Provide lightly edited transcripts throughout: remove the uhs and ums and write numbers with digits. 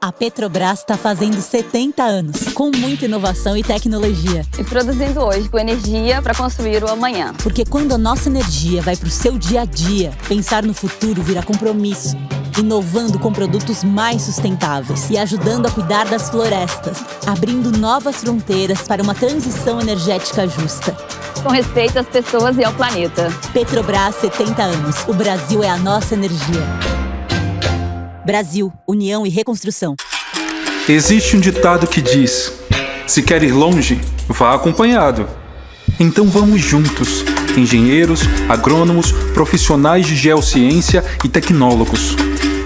A Petrobras está fazendo 70 anos, com muita inovação e tecnologia. E produzindo hoje com energia para construir o amanhã. Porque quando a nossa energia vai para o seu dia a dia, pensar no futuro vira compromisso. Inovando com produtos mais sustentáveis e ajudando a cuidar das florestas, abrindo novas fronteiras para uma transição energética justa. Com respeito às pessoas e ao planeta. Petrobras, 70 anos. O Brasil é a nossa energia. Brasil, União e Reconstrução. Existe um ditado que diz: se quer ir longe, vá acompanhado. Então vamos juntos, engenheiros, agrônomos, profissionais de geociência e tecnólogos.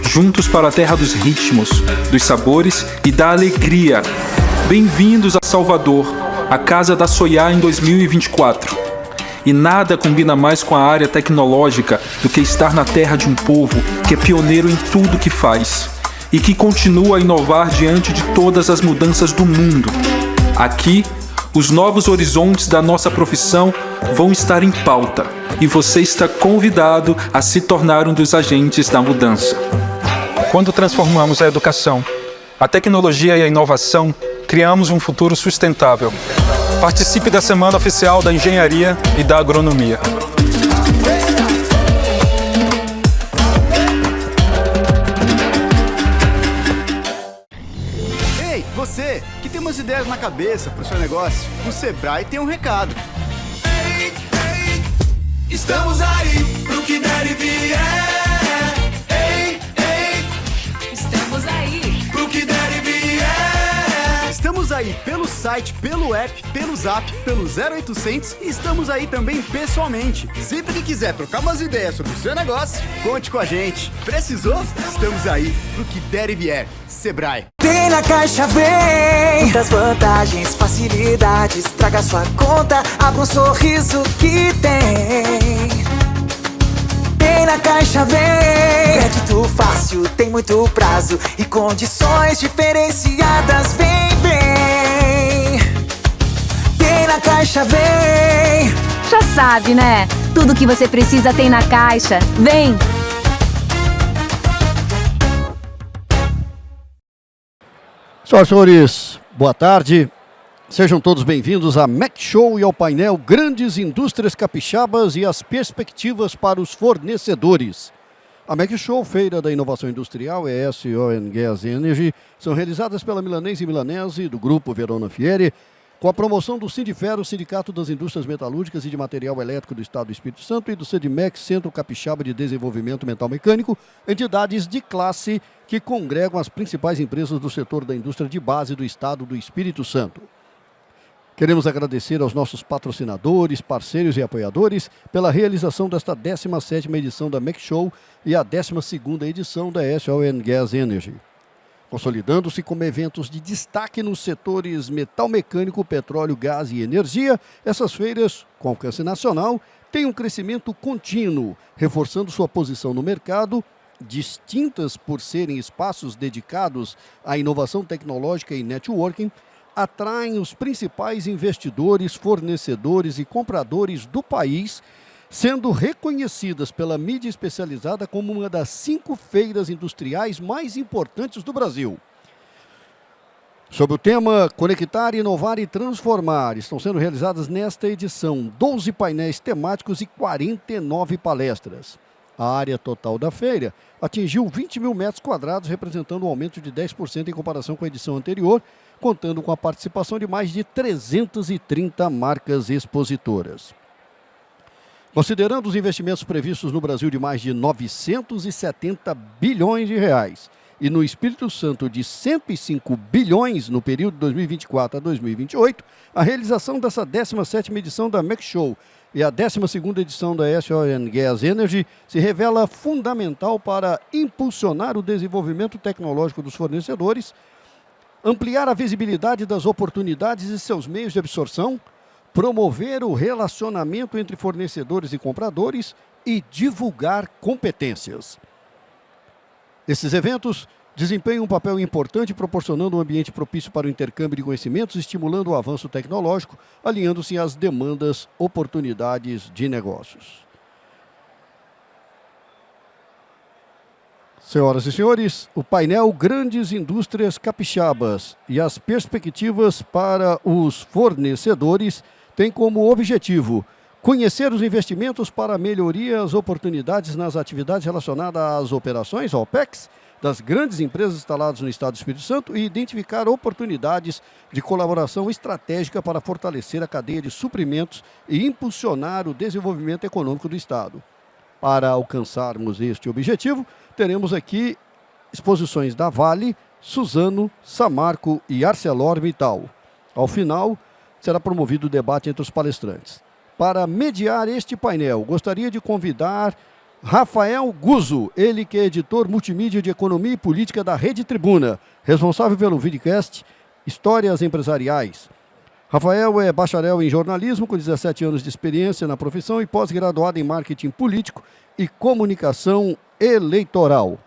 Juntos para a terra dos ritmos, dos sabores e da alegria. Bem-vindos a Salvador, a casa da Soiá em 2024. E nada combina mais com a área tecnológica do que estar na terra de um povo que é pioneiro em tudo que faz e que continua a inovar diante de todas as mudanças do mundo. Aqui, os novos horizontes da nossa profissão vão estar em pauta e você está convidado a se tornar um dos agentes da mudança. Quando transformamos a educação, a tecnologia e a inovação, criamos um futuro sustentável. Participe da Semana Oficial da Engenharia e da Agronomia. Ei, você que tem umas ideias na cabeça para o seu negócio, o Sebrae tem um recado. Ei, ei, estamos aí pro que der e vier. Ei, ei, estamos aí pro que der e vier. Estamos aí pelo site, pelo app, pelo zap, pelo 0800 e estamos aí também pessoalmente. Sempre que quiser trocar umas ideias sobre o seu negócio, conte com a gente. Precisou? Estamos aí pro que der e vier. Sebrae. Tem na Caixa Vem muitas vantagens, facilidades. Traga sua conta, abra um sorriso que tem. Tem na Caixa Vem crédito fácil, tem muito prazo e condições diferenciadas. Vem, vem. Tem na Caixa Vem. Já sabe, né? Tudo que você precisa tem na Caixa. Vem! Senhoras e senhores, boa tarde. Sejam todos bem-vindos à MEC Show e ao painel Grandes Indústrias Capixabas e as Perspectivas para os Fornecedores. A MEC Show, Feira da Inovação Industrial, ES Oil and Gas Energy, são realizadas pela Milanese e Milanese, do Grupo Verona Fieri, com a promoção do Sindiferro, Sindicato das Indústrias Metalúrgicas e de Material Elétrico do Estado do Espírito Santo, e do CEDMEC, Centro Capixaba de Desenvolvimento Mental Mecânico, entidades de classe que congregam as principais empresas do setor da indústria de base do Estado do Espírito Santo. Queremos agradecer aos nossos patrocinadores, parceiros e apoiadores pela realização desta 17ª edição da MEC Show e a 12ª edição da ES Oil and Gas Energy. Consolidando-se como eventos de destaque nos setores metal mecânico, petróleo, gás e energia, essas feiras, com alcance nacional, têm um crescimento contínuo, reforçando sua posição no mercado, distintas por serem espaços dedicados à inovação tecnológica e networking, atraem os principais investidores, fornecedores e compradores do país, sendo reconhecidas pela mídia especializada como uma das 5 feiras industriais mais importantes do Brasil. Sob o tema Conectar, Inovar e Transformar, estão sendo realizadas nesta edição 12 painéis temáticos e 49 palestras. A área total da feira atingiu 20 mil metros quadrados, representando um aumento de 10% em comparação com a edição anterior, contando com a participação de mais de 330 marcas expositoras. Considerando os investimentos previstos no Brasil de mais de 970 bilhões de reais e no Espírito Santo de 105 bilhões no período de 2024 a 2028, a realização dessa 17ª edição da MEC Show e a 12ª edição da ES Oil and Gas Energy se revela fundamental para impulsionar o desenvolvimento tecnológico dos fornecedores, ampliar a visibilidade das oportunidades e seus meios de absorção, promover o relacionamento entre fornecedores e compradores e divulgar competências. Esses eventos desempenham um papel importante, proporcionando um ambiente propício para o intercâmbio de conhecimentos, estimulando o avanço tecnológico, alinhando-se às demandas, oportunidades de negócios. Senhoras e senhores, o painel Grandes Indústrias Capixabas e as perspectivas para os fornecedores tem como objetivo conhecer os investimentos para melhoria as oportunidades nas atividades relacionadas às operações, OPEX, das grandes empresas instaladas no Estado do Espírito Santo e identificar oportunidades de colaboração estratégica para fortalecer a cadeia de suprimentos e impulsionar o desenvolvimento econômico do Estado. Para alcançarmos este objetivo, teremos aqui exposições da Vale, Suzano, Samarco e ArcelorMittal. Ao final, será promovido o debate entre os palestrantes. Para mediar este painel, gostaria de convidar Rafael Guzzo, ele que é editor multimídia de Economia e Política da Rede Tribuna, responsável pelo videocast Histórias Empresariais. Rafael é bacharel em jornalismo, com 17 anos de experiência na profissão e pós-graduado em marketing político e comunicação eleitoral.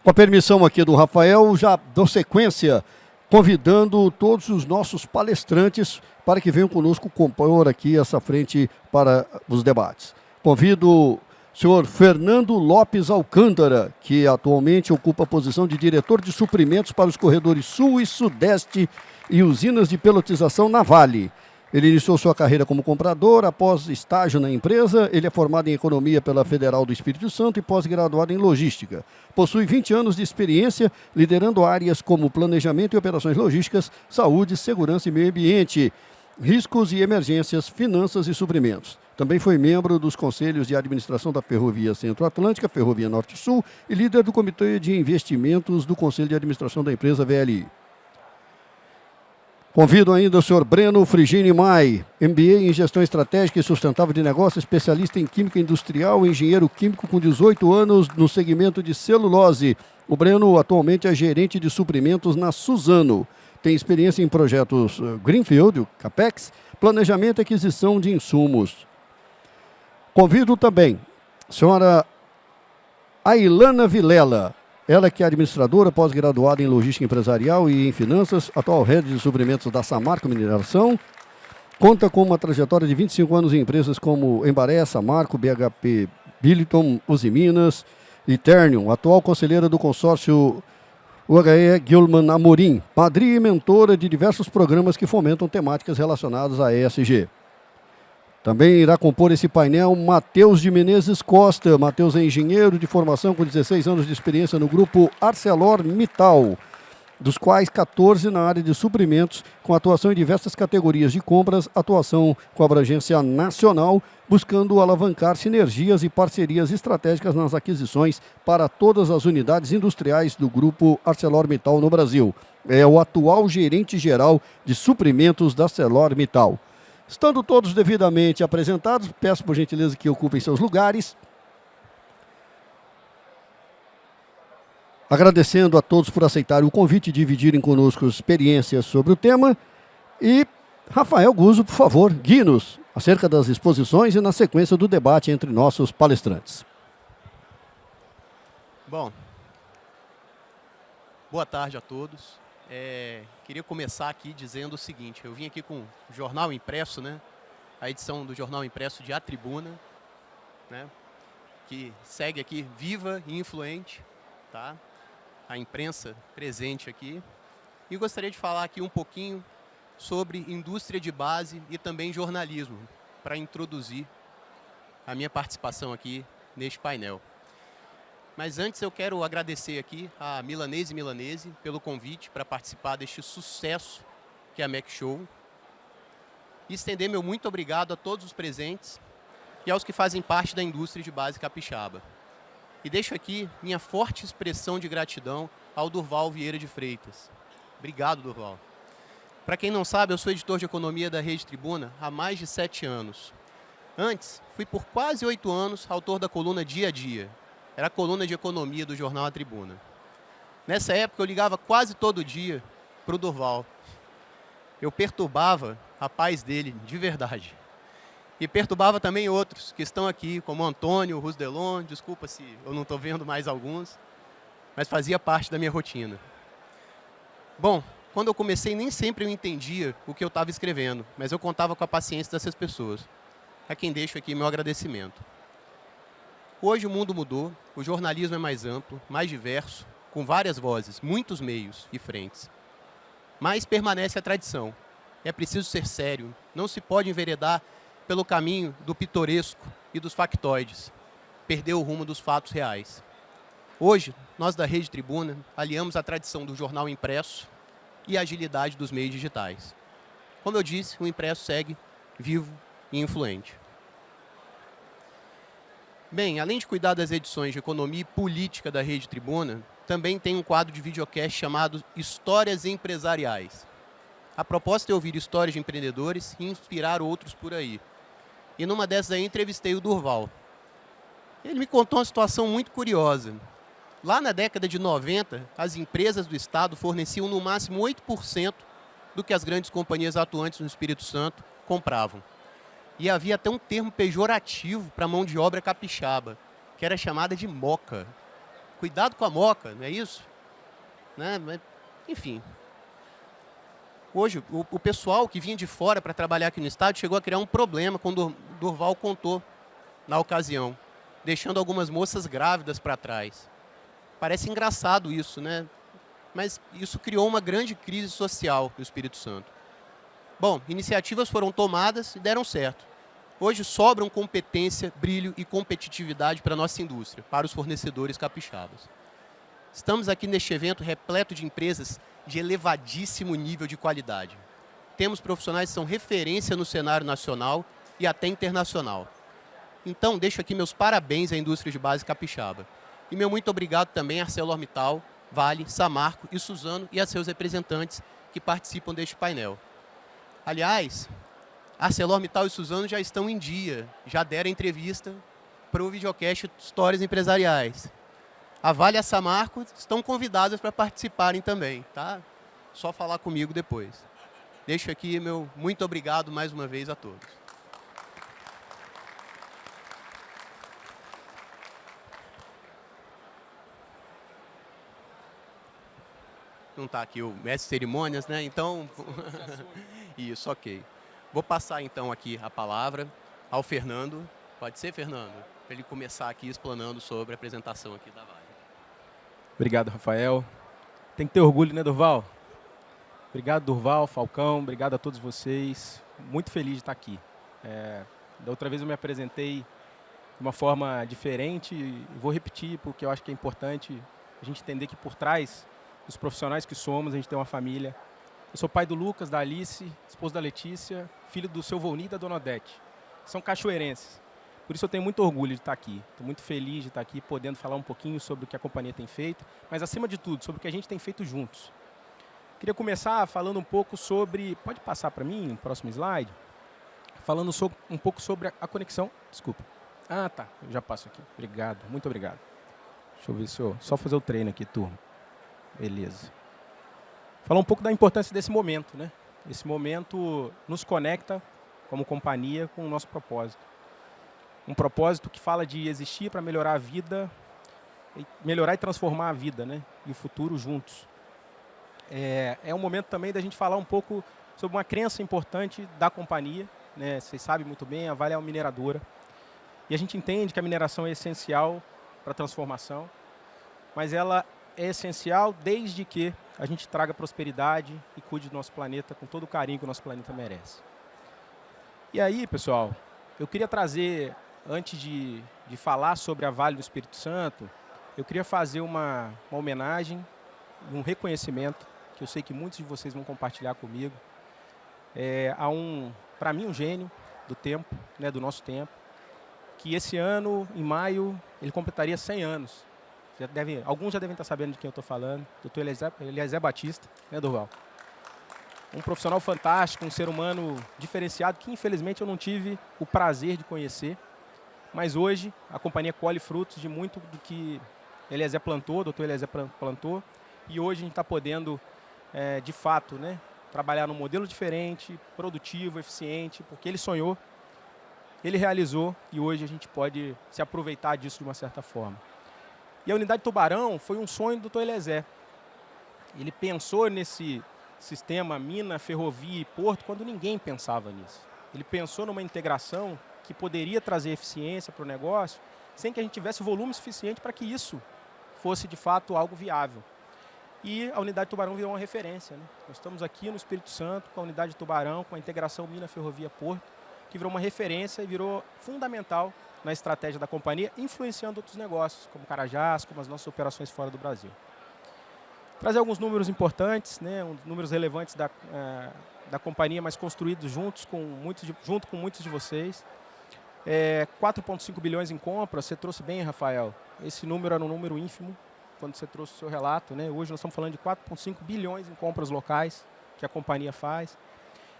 Com a permissão aqui do Rafael, já dou sequência, convidando todos os nossos palestrantes para que venham conosco compor aqui essa frente para os debates. Convido o senhor Fernando Lopes Alcântara, que atualmente ocupa a posição de diretor de suprimentos para os corredores Sul e Sudeste e usinas de pelotização na Vale. Ele iniciou sua carreira como comprador, após estágio na empresa. Ele é formado em Economia pela Federal do Espírito Santo e pós-graduado em Logística. Possui 20 anos de experiência, liderando áreas como Planejamento e Operações Logísticas, Saúde, Segurança e Meio Ambiente, Riscos e Emergências, Finanças e Suprimentos. Também foi membro dos Conselhos de Administração da Ferrovia Centro-Atlântica, Ferrovia Norte-Sul e líder do Comitê de Investimentos do Conselho de Administração da empresa VLI. Convido ainda o senhor Breno Frigini Mai, MBA em Gestão Estratégica e Sustentável de Negócios, especialista em Química Industrial, engenheiro químico com 18 anos no segmento de celulose. O Breno atualmente é gerente de suprimentos na Suzano. Tem experiência em projetos Greenfield, CAPEX, planejamento e aquisição de insumos. Convido também a senhora Ailana Vilela. Ela que é administradora, pós-graduada em Logística Empresarial e em Finanças, atual head de suprimentos da Samarco Mineração. Conta com uma trajetória de 25 anos em empresas como Embaré, Samarco, BHP Billiton, Usiminas e Ternium. Atual conselheira do consórcio UHE Gilman Amorim. Madrinha e mentora de diversos programas que fomentam temáticas relacionadas à ESG. Também irá compor esse painel Matheus de Menezes Costa. Matheus é engenheiro de formação com 16 anos de experiência no grupo ArcelorMittal, dos quais 14 na área de suprimentos, com atuação em diversas categorias de compras, atuação com abrangência nacional, buscando alavancar sinergias e parcerias estratégicas nas aquisições para todas as unidades industriais do grupo ArcelorMittal no Brasil. É o atual gerente-geral de suprimentos da ArcelorMittal. Estando todos devidamente apresentados, peço por gentileza que ocupem seus lugares. Agradecendo a todos por aceitarem o convite e dividirem conosco experiências sobre o tema. E Rafael Guzzo, por favor, guie-nos acerca das exposições e na sequência do debate entre nossos palestrantes. Bom, boa tarde a todos. Queria começar aqui dizendo o seguinte: eu vim aqui com o jornal impresso, né? A edição do jornal impresso de A Tribuna, né? Que segue aqui viva e influente, tá? A imprensa presente aqui. E gostaria de falar aqui um pouquinho sobre indústria de base e também jornalismo, para introduzir a minha participação aqui neste painel. Mas antes eu quero agradecer aqui a Milanese pelo convite para participar deste sucesso que é a MEC Show. E estender meu muito obrigado a todos os presentes e aos que fazem parte da indústria de base capixaba. E deixo aqui minha forte expressão de gratidão ao Durval Vieira de Freitas. Obrigado, Durval. Para quem não sabe, eu sou editor de economia da Rede Tribuna há mais de 7 anos. Antes, fui por quase 8 anos autor da coluna Dia a Dia. Era a coluna de economia do jornal A Tribuna. Nessa época, eu ligava quase todo dia para o Durval. Eu perturbava a paz dele, de verdade. E perturbava também outros que estão aqui, como Antônio, Rusdelon, desculpa se eu não estou vendo mais alguns, mas fazia parte da minha rotina. Bom, Quando eu comecei, nem sempre eu entendia o que eu estava escrevendo, mas eu contava com a paciência dessas pessoas, a quem deixo aqui meu agradecimento. Hoje o mundo mudou, o jornalismo é mais amplo, mais diverso, com várias vozes, muitos meios e frentes. Mas permanece a tradição. É preciso ser sério, não se pode enveredar pelo caminho do pitoresco e dos factoides, perder o rumo dos fatos reais. Hoje, nós da Rede Tribuna aliamos a tradição do jornal impresso e a agilidade dos meios digitais. Como eu disse, o impresso segue vivo e influente. Bem, além de cuidar das edições de economia e política da Rede Tribuna, também tem um quadro de videocast chamado Histórias Empresariais. A proposta é ouvir histórias de empreendedores e inspirar outros por aí. E numa dessas aí entrevistei o Durval. Ele me contou uma situação muito curiosa. Lá na década de 90, as empresas do Estado forneciam no máximo 8% do que as grandes companhias atuantes no Espírito Santo compravam. E havia até um termo pejorativo para a mão de obra capixaba, que era chamada de moca. Cuidado com a moca, não é isso? Né? Enfim. Hoje, o pessoal que vinha de fora para trabalhar aqui no Estado chegou a criar um problema, quando Durval contou na ocasião, deixando algumas moças grávidas para trás. Parece engraçado isso, né? Mas isso criou uma grande crise social no Espírito Santo. Bom, iniciativas foram tomadas e deram certo. Hoje sobram competência, brilho e competitividade para a nossa indústria, para os fornecedores capixabas. Estamos aqui neste evento repleto de empresas de elevadíssimo nível de qualidade. Temos profissionais que são referência no cenário nacional e até internacional. Então, deixo aqui meus parabéns à indústria de base capixaba. E meu muito obrigado também a ArcelorMittal, Vale, Samarco e Suzano e a seus representantes que participam deste painel. Aliás, ArcelorMittal e Suzano já estão em dia, já deram entrevista para o videocast Histórias Empresariais. A Vale e a Samarco estão convidadas para participarem também, tá? Só falar comigo depois. Deixo aqui meu muito obrigado mais uma vez a todos. Não está aqui o mestre de cerimônias, né? Então, isso, ok. Vou passar então aqui a palavra ao Fernando. Pode ser, Fernando? Para ele começar aqui explanando sobre a apresentação aqui da Vale. Obrigado, Rafael. Tem que ter orgulho, né, Durval? Obrigado, Durval, Falcão, obrigado a todos vocês. Muito feliz de estar aqui. Da outra vez eu me apresentei de uma forma diferente e vou repetir porque eu acho que é importante a gente entender que por trás dos profissionais que somos, a gente tem uma família. Eu sou pai do Lucas, da Alice, esposo da Letícia, filho do seu Volni e da Dona Odete. São cachoeirenses. Por isso eu tenho muito orgulho de estar aqui. Estou muito feliz de estar aqui, podendo falar um pouquinho sobre o que a companhia tem feito, mas acima de tudo, sobre o que a gente tem feito juntos. Queria começar falando um pouco sobre... Pode passar para mim, o próximo slide? Falando um pouco sobre a conexão... Desculpa. Ah, tá. Eu já passo aqui. Obrigado. Muito obrigado. Deixa eu ver se eu... Só fazer o treino aqui, turma. Beleza. Falar um pouco da importância desse momento, né? Esse momento nos conecta, como companhia, com o nosso propósito. Um propósito que fala de existir para melhorar a vida, melhorar e transformar a vida, né? E o futuro juntos. É um momento também da gente falar um pouco sobre uma crença importante da companhia, né? Vocês sabem muito bem, a Vale é uma mineradora. E a gente entende que a mineração é essencial para a transformação, mas ela é essencial desde que a gente traga prosperidade e cuide do nosso planeta com todo o carinho que o nosso planeta merece. E aí, pessoal, eu queria trazer, antes de falar sobre a Vale do Espírito Santo, eu queria fazer uma homenagem, um reconhecimento, que eu sei que muitos de vocês vão compartilhar comigo, para mim, um gênio do tempo, né, do nosso tempo, que esse ano, em maio, ele completaria 100 anos. Alguns já devem estar sabendo de quem eu estou falando, Dr. Eliezer Batista, né, Durval? Um profissional fantástico, um ser humano diferenciado, que infelizmente eu não tive o prazer de conhecer, mas hoje a companhia colhe frutos de muito do que Eliezer plantou, Dr. Eliezer plantou, e hoje a gente está podendo, de fato, né, trabalhar num modelo diferente, produtivo, eficiente, porque ele sonhou, ele realizou, e hoje a gente pode se aproveitar disso de uma certa forma. E a unidade Tubarão foi um sonho do Dr. Eliezer. Ele pensou nesse sistema mina, ferrovia e porto quando ninguém pensava nisso. Ele pensou numa integração que poderia trazer eficiência para o negócio sem que a gente tivesse volume suficiente para que isso fosse de fato algo viável. E a unidade Tubarão virou uma referência, né? Nós estamos aqui no Espírito Santo com a unidade Tubarão, com a integração mina, ferrovia, porto, que virou uma referência e virou fundamental na estratégia da companhia, influenciando outros negócios, como Carajás, como as nossas operações fora do Brasil. Trazer alguns números importantes, né, números relevantes da companhia, mas construídos junto com muitos de vocês. 4,5 bilhões em compras, você trouxe bem, Rafael. Esse número era um número ínfimo quando você trouxe o seu relato, né? Hoje nós estamos falando de 4,5 bilhões em compras locais que a companhia faz.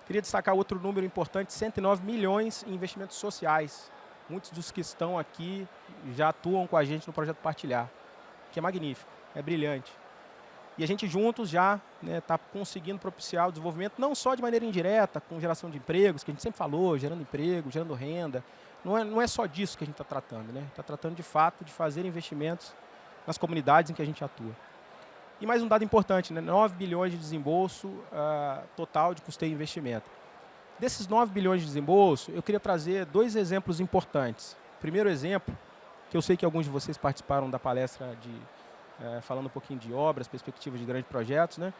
Queria destacar outro número importante, 109 milhões em investimentos sociais. Muitos dos que estão aqui já atuam com a gente no projeto Partilhar, que é magnífico, é brilhante. E a gente juntos já está conseguindo propiciar o desenvolvimento, não só de maneira indireta, com geração de empregos, que a gente sempre falou, gerando emprego, gerando renda. Não é só disso que a gente está tratando, né? Está tratando de fato de fazer investimentos nas comunidades em que a gente atua. E mais um dado importante, né? 9 bilhões de desembolso total de custeio e investimento. Desses 9 bilhões de desembolso, eu queria trazer 2 exemplos importantes. Primeiro exemplo, que eu sei que alguns de vocês participaram da palestra falando um pouquinho de obras, perspectivas de grandes projetos, né?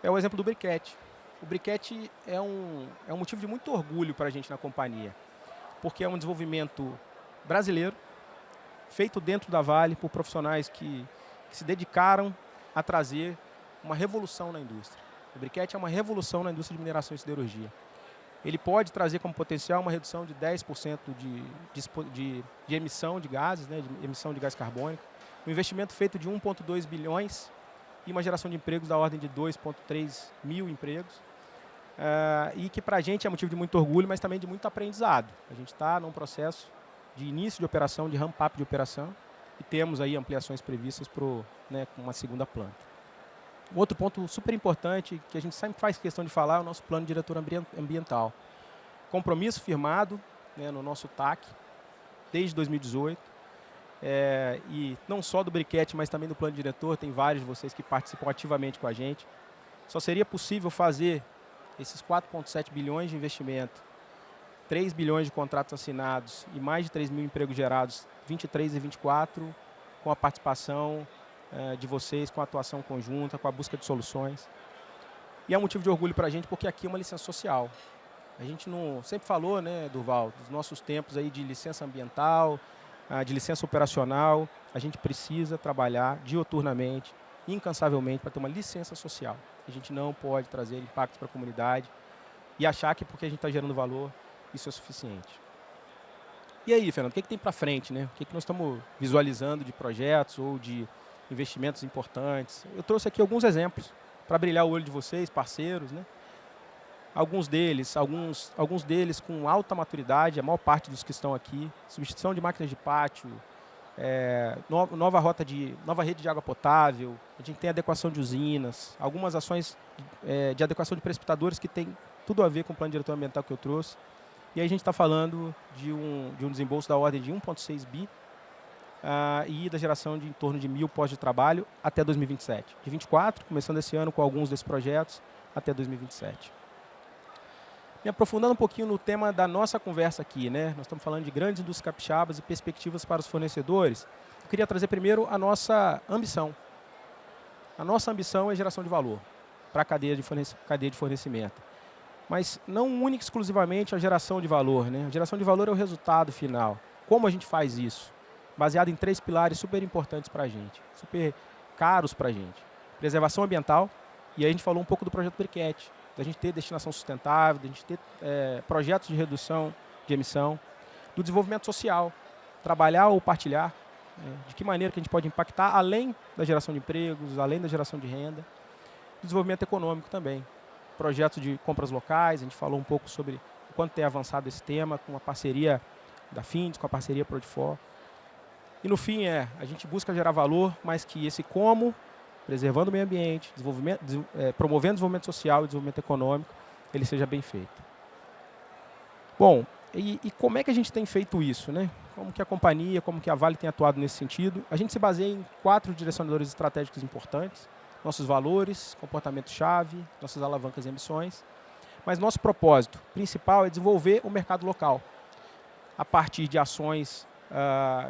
É o exemplo do Briquete. O Briquete é um motivo de muito orgulho para a gente na companhia, porque é um desenvolvimento brasileiro, feito dentro da Vale por profissionais que se dedicaram a trazer uma revolução na indústria. O Briquete é uma revolução na indústria de mineração e siderurgia. Ele pode trazer como potencial uma redução de 10% de emissão de gases, né, de emissão de gás carbônico, um investimento feito de 1,2 bilhões e uma geração de empregos da ordem de 2,3 mil empregos, e que para a gente é motivo de muito orgulho, mas também de muito aprendizado. A gente está num processo de início de operação, de ramp-up de operação, e temos aí ampliações previstas para uma segunda planta. Um outro ponto super importante, que a gente sempre faz questão de falar, é o nosso plano diretor ambiental. Compromisso firmado, né, no nosso TAC, desde 2018. E não só do Briquete, mas também do plano diretor, tem vários de vocês que participam ativamente com a gente. Só seria possível fazer esses 4,7 bilhões de investimento, 3 bilhões de contratos assinados e mais de 3 mil empregos gerados, 23 e 24, com a participação de vocês, com a atuação conjunta, com a busca de soluções. E é um motivo de orgulho para a gente, porque aqui é uma licença social. A gente não sempre falou, né, Durval, dos nossos tempos aí de licença ambiental, de licença operacional. A gente precisa trabalhar diuturnamente, incansavelmente, para ter uma licença social. A gente não pode trazer impactos para a comunidade e achar que porque a gente está gerando valor, isso é suficiente. E aí, Fernando, o que tem para frente, né? O que nós estamos visualizando de projetos ou de investimentos importantes? Eu trouxe aqui alguns exemplos para brilhar o olho de vocês, parceiros, né? Alguns deles com alta maturidade, a maior parte dos que estão aqui, substituição de máquinas de pátio, nova rede de água potável, a gente tem adequação de usinas, algumas ações de adequação de precipitadores que tem tudo a ver com o plano diretor ambiental que eu trouxe. E aí a gente está falando de um desembolso da ordem de 1,6 bi e da geração de em torno de 1.000 postos de trabalho até 2027. De 24, começando esse ano com alguns desses projetos, até 2027. Me aprofundando um pouquinho no tema da nossa conversa aqui, né? Nós estamos falando de grandes indústrias capixabas e perspectivas para os fornecedores. Eu queria trazer primeiro a nossa ambição. A nossa ambição é geração de valor para a cadeia de fornecimento. Mas não única e exclusivamente a geração de valor, né? A geração de valor é o resultado final. Como a gente faz isso? Baseado em 3 pilares super importantes para a gente, super caros para a gente. Preservação ambiental, e aí a gente falou um pouco do projeto Briquete, da gente ter destinação sustentável, da gente ter projetos de redução de emissão, do desenvolvimento social, trabalhar ou partilhar, de que maneira que a gente pode impactar além da geração de empregos, além da geração de renda, do desenvolvimento econômico também. Projetos de compras locais, a gente falou um pouco sobre o quanto tem avançado esse tema, com a parceria da Findes, com a parceria Prodifor. E no fim a gente busca gerar valor, mas que esse como, preservando o meio ambiente, promovendo o desenvolvimento social e desenvolvimento econômico, ele seja bem feito. Bom, e como é que a gente tem feito isso, né? Como que a companhia, como que a Vale tem atuado nesse sentido? A gente se baseia em 4 direcionadores estratégicos importantes. nossos valores, comportamento-chave, nossas alavancas e ambições. Mas nosso propósito principal é desenvolver o mercado local, a partir de ações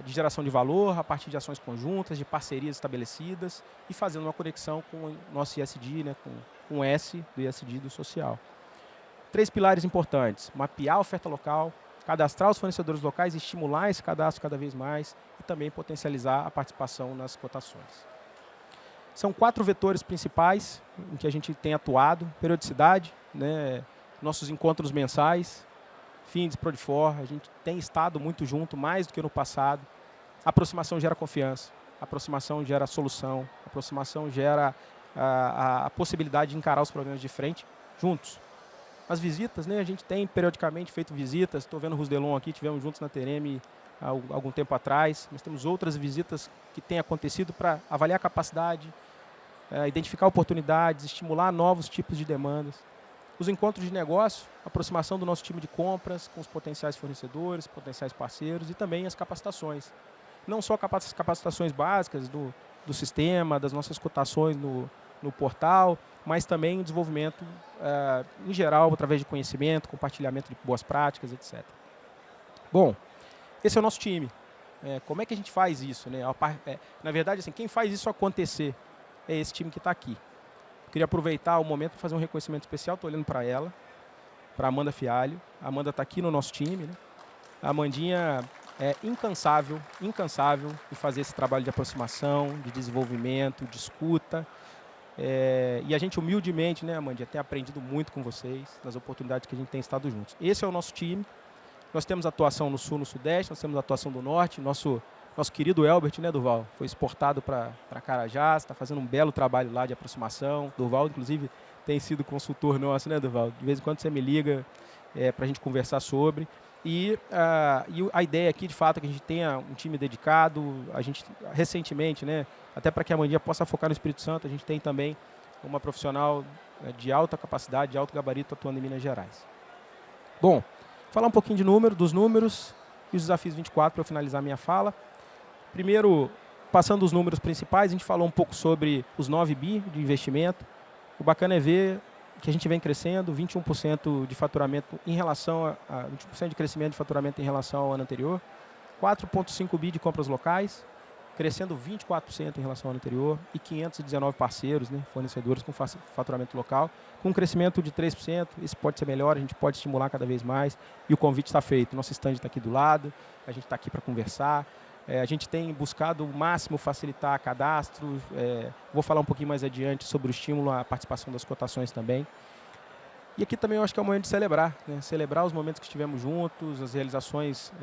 de geração de valor, a partir de ações conjuntas, de parcerias estabelecidas e fazendo uma conexão com o nosso ISD, né, com o S do ISD do social. 3 pilares importantes: mapear a oferta local, cadastrar os fornecedores locais, estimular esse cadastro cada vez mais e também potencializar a participação nas cotações. São 4 vetores principais em que a gente tem atuado: periodicidade, né, nossos encontros mensais, FINDS, Prodifor, a gente tem estado muito junto, mais do que no passado. A aproximação gera confiança, a aproximação gera solução, a aproximação gera a possibilidade de encarar os problemas de frente juntos. As visitas, né, a gente tem periodicamente feito visitas, estou vendo o Rusdelon aqui, tivemos juntos na Terem há algum tempo atrás, mas temos outras visitas que têm acontecido para avaliar a capacidade, identificar oportunidades, estimular novos tipos de demandas. Os encontros de negócio, a aproximação do nosso time de compras com os potenciais fornecedores, potenciais parceiros e também as capacitações. Não só capacitações básicas do sistema, das nossas cotações no portal, mas também o desenvolvimento em geral, através de conhecimento, compartilhamento de boas práticas, etc. Bom, esse é o nosso time. Como é que a gente faz isso, né? Na verdade, assim, quem faz isso acontecer é esse time que está aqui. Queria aproveitar o momento para fazer um reconhecimento especial. Estou olhando para ela, para a Amanda Fialho. A Amanda está aqui no nosso time, né? A Amandinha é incansável em fazer esse trabalho de aproximação, de desenvolvimento, de escuta. E a gente humildemente, né, Amandinha, tem aprendido muito com vocês, nas oportunidades que a gente tem estado juntos. Esse é o nosso time. Nós temos atuação no Sul, no Sudeste, nós temos atuação do Norte. Nosso querido Elbert, né, Durval, foi exportado para Carajás, está fazendo um belo trabalho lá de aproximação. Durval, inclusive, tem sido consultor nosso, né, Durval? De vez em quando você me liga para a gente conversar sobre. E a ideia aqui, de fato, é que a gente tenha um time dedicado. A gente, recentemente, né, até para que a Amandinha possa focar no Espírito Santo, a gente tem também uma profissional de alta capacidade, de alto gabarito, atuando em Minas Gerais. Bom, falar um pouquinho dos números e os desafios 24 para eu finalizar a minha fala. Primeiro, passando os números principais, a gente falou um pouco sobre os 9 bi de investimento. O bacana é ver que a gente vem crescendo, 21% de faturamento em relação a 20% de crescimento de faturamento em relação ao ano anterior, 4,5 bi de compras locais, crescendo 24% em relação ao ano anterior, e 519 parceiros, né, fornecedores com faturamento local, com um crescimento de 3%. Isso pode ser melhor, a gente pode estimular cada vez mais, e o convite está feito. Nosso stand está aqui do lado, a gente está aqui para conversar. A gente tem buscado o máximo facilitar cadastros. Vou falar um pouquinho mais adiante sobre o estímulo à participação das cotações também. E aqui também eu acho que é o momento de celebrar, né? Celebrar os momentos que estivemos juntos, as realizações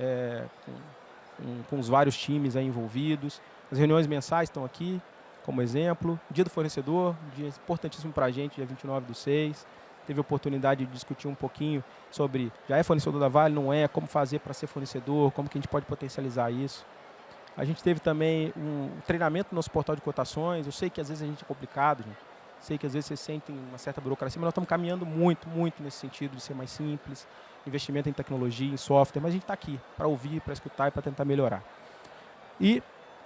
com os vários times aí envolvidos. As reuniões mensais estão aqui como exemplo. Dia do fornecedor, dia importantíssimo para a gente, dia 29/6. Teve a oportunidade de discutir um pouquinho sobre, já é fornecedor da Vale, não é, como fazer para ser fornecedor, como que a gente pode potencializar isso. A gente teve também um treinamento no nosso portal de cotações. Eu sei que às vezes a gente é complicado, gente. Sei que às vezes vocês sentem uma certa burocracia, mas nós estamos caminhando muito nesse sentido de ser mais simples, investimento em tecnologia, em software, mas a gente está aqui para ouvir, para escutar e para tentar melhorar. E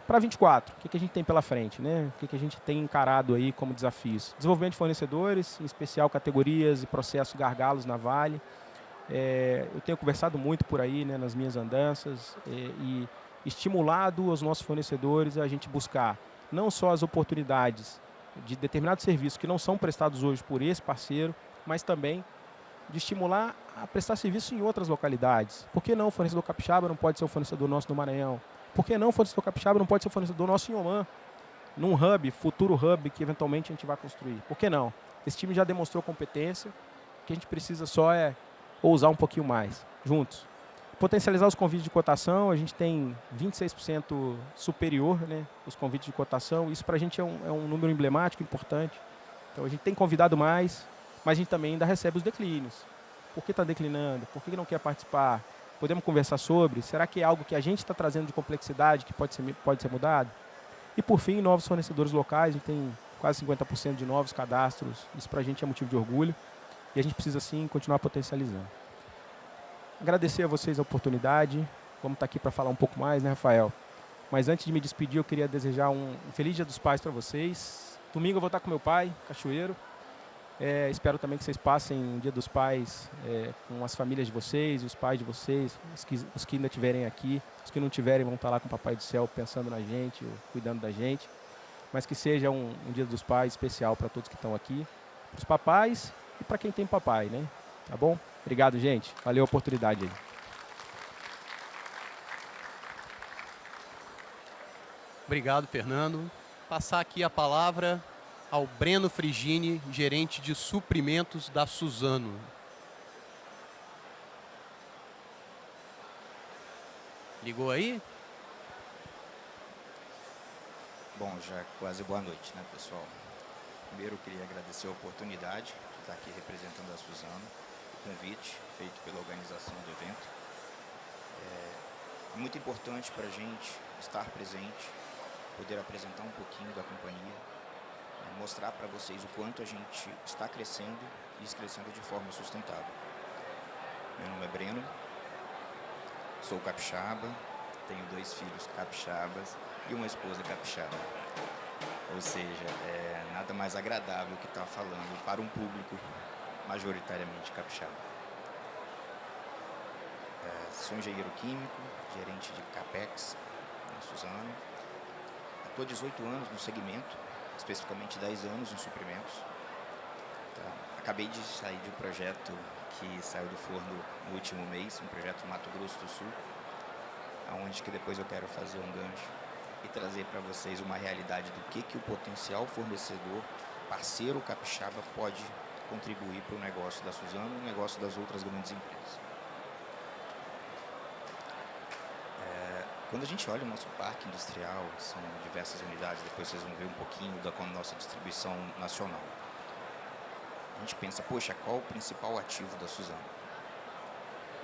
para 24, o que a gente tem pela frente, né? O que a gente tem encarado aí como desafios? Desenvolvimento de fornecedores, em especial categorias e processos gargalos na Vale. Eu tenho conversado muito por aí, né, nas minhas andanças e estimulado os nossos fornecedores a gente buscar não só as oportunidades de determinados serviços que não são prestados hoje por esse parceiro, mas também de estimular a prestar serviço em outras localidades. Por que não o fornecedor capixaba não pode ser o fornecedor nosso no Maranhão? Por que não o fornecedor capixaba não pode ser o fornecedor nosso em Oman? Num hub, futuro hub que eventualmente a gente vai construir. Por que não? Esse time já demonstrou competência, o que a gente precisa só é ousar um pouquinho mais, juntos. Potencializar os convites de cotação, a gente tem 26% superior, né, os convites de cotação. Isso para a gente é um número emblemático, importante. Então a gente tem convidado mais, mas a gente também ainda recebe os declínios. Por que está declinando? Por que não quer participar? Podemos conversar sobre? Será que é algo que a gente está trazendo de complexidade que pode ser mudado? E por fim, novos fornecedores locais. A gente tem quase 50% de novos cadastros. Isso para a gente é motivo de orgulho. E a gente precisa sim continuar potencializando. Agradecer a vocês a oportunidade. Vamos estar aqui para falar um pouco mais, né, Rafael? Mas antes de me despedir, eu queria desejar um feliz Dia dos Pais para vocês. Domingo eu vou estar com meu pai, cachoeiro. Espero também que vocês passem um Dia dos Pais com as famílias de vocês, os pais de vocês, os que ainda estiverem aqui. Os que não tiverem vão estar lá com o Papai do Céu pensando na gente, cuidando da gente. Mas que seja um Dia dos Pais especial para todos que estão aqui, para os papais e para quem tem papai, né? Tá bom? Obrigado, gente. Valeu a oportunidade aí. Obrigado, Fernando. Passar aqui a palavra ao Breno Frigini, gerente de suprimentos da Suzano. Ligou aí? Bom, já quase boa noite, né, pessoal? Primeiro, eu queria agradecer a oportunidade de estar aqui representando a Suzano, o convite feito pela organização do evento. É muito importante para a gente estar presente, poder apresentar um pouquinho da companhia, mostrar para vocês o quanto a gente está crescendo e crescendo de forma sustentável. Meu nome é Breno, sou capixaba, tenho 2 filhos capixabas e uma esposa capixaba. Ou seja, nada mais agradável que estar falando para um público majoritariamente capixaba. Sou engenheiro químico, gerente de CAPEX na Suzano. Estou há 18 anos no segmento, especificamente 10 anos em suprimentos. Acabei de sair de um projeto que saiu do forno no último mês, um projeto Mato Grosso do Sul, onde que depois eu quero fazer um gancho e trazer para vocês uma realidade do que o potencial fornecedor, parceiro capixaba, pode contribuir para o negócio da Suzano e o negócio das outras grandes empresas. Quando a gente olha o nosso parque industrial, são diversas unidades, depois vocês vão ver um pouquinho da nossa distribuição nacional. A gente pensa, poxa, qual o principal ativo da Suzano?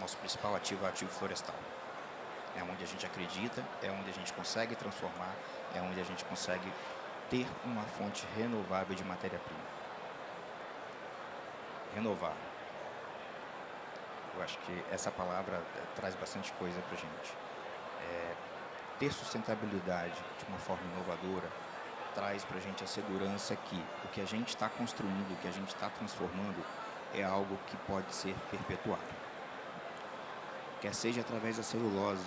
Nosso principal ativo é o ativo florestal. É onde a gente acredita, é onde a gente consegue transformar, é onde a gente consegue ter uma fonte renovável de matéria-prima. Renovar. Eu acho que essa palavra traz bastante coisa para a gente. Ter sustentabilidade de uma forma inovadora traz para a gente a segurança que o que a gente está construindo, o que a gente está transformando é algo que pode ser perpetuado. Quer seja através da celulose,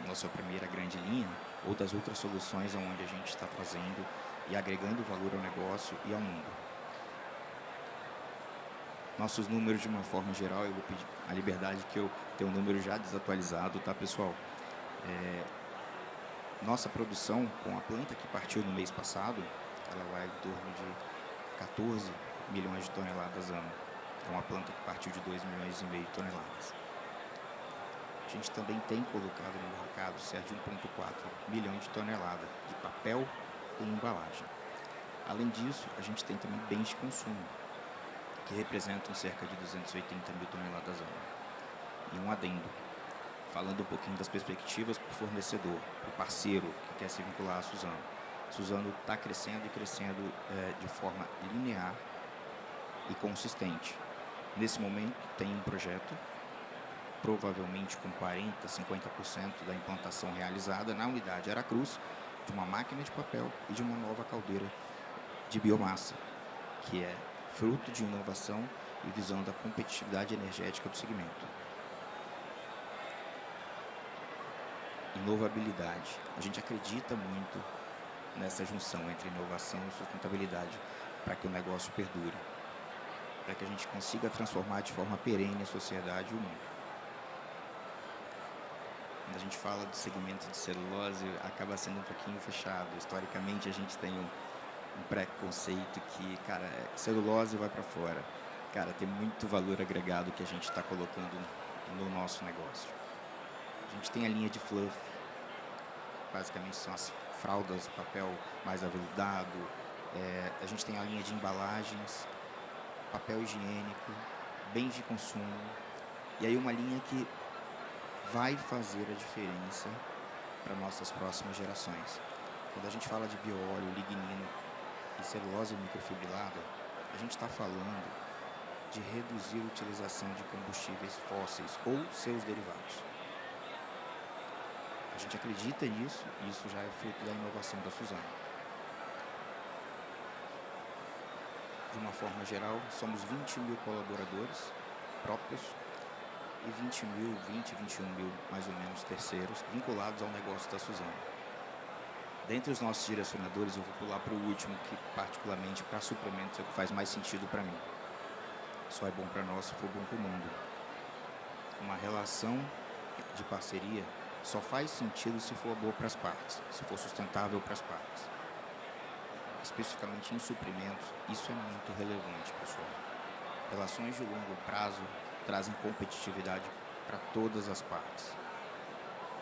nossa primeira grande linha, ou das outras soluções onde a gente está trazendo e agregando valor ao negócio e ao mundo. Nossos números, de uma forma geral, eu vou pedir a liberdade que eu tenho um número já desatualizado, tá, pessoal? Nossa produção, com a planta que partiu no mês passado, ela vai em torno de 14 milhões de toneladas ano. É uma planta que partiu de 2,5 milhões de toneladas. A gente também tem colocado no mercado cerca de 1,4 milhões de toneladas de papel e embalagem. Além disso, a gente tem também bens de consumo, que representam cerca de 280 mil toneladas ano. E um adendo, falando um pouquinho das perspectivas para o fornecedor, para o parceiro que quer se vincular à Suzano. Suzano está crescendo e crescendo de forma linear e consistente. Nesse momento tem um projeto, provavelmente com 40%, 50% da implantação realizada na unidade Aracruz, de uma máquina de papel e de uma nova caldeira de biomassa, que é fruto de inovação e visão da competitividade energética do segmento. Inovabilidade. A gente acredita muito nessa junção entre inovação e sustentabilidade para que o negócio perdure, para que a gente consiga transformar de forma perene a sociedade e o mundo. Quando a gente fala do segmento de celulose, acaba sendo um pouquinho fechado. Historicamente, a gente tem um preconceito que, cara, celulose vai para fora. Cara, tem muito valor agregado que a gente está colocando no nosso negócio. A gente tem a linha de fluff, basicamente são as fraldas, papel mais aveludado. A gente tem a linha de embalagens, papel higiênico, bens de consumo. E aí uma linha que vai fazer a diferença para nossas próximas gerações. Quando a gente fala de bioóleo, lignino e celulose microfibrilada, a gente está falando de reduzir a utilização de combustíveis fósseis ou seus derivados. A gente acredita nisso e isso já é fruto da inovação da Suzano. De uma forma geral, somos 20 mil colaboradores próprios e 21 mil, mais ou menos, terceiros vinculados ao negócio da Suzano. Dentre os nossos direcionadores, eu vou pular para o último, que particularmente para suprimentos é o que faz mais sentido para mim. Só é bom para nós se for bom para o mundo. Uma relação de parceria só faz sentido se for boa para as partes, se for sustentável para as partes. Especificamente em suprimentos, isso é muito relevante, pessoal. Relações de longo prazo trazem competitividade para todas as partes.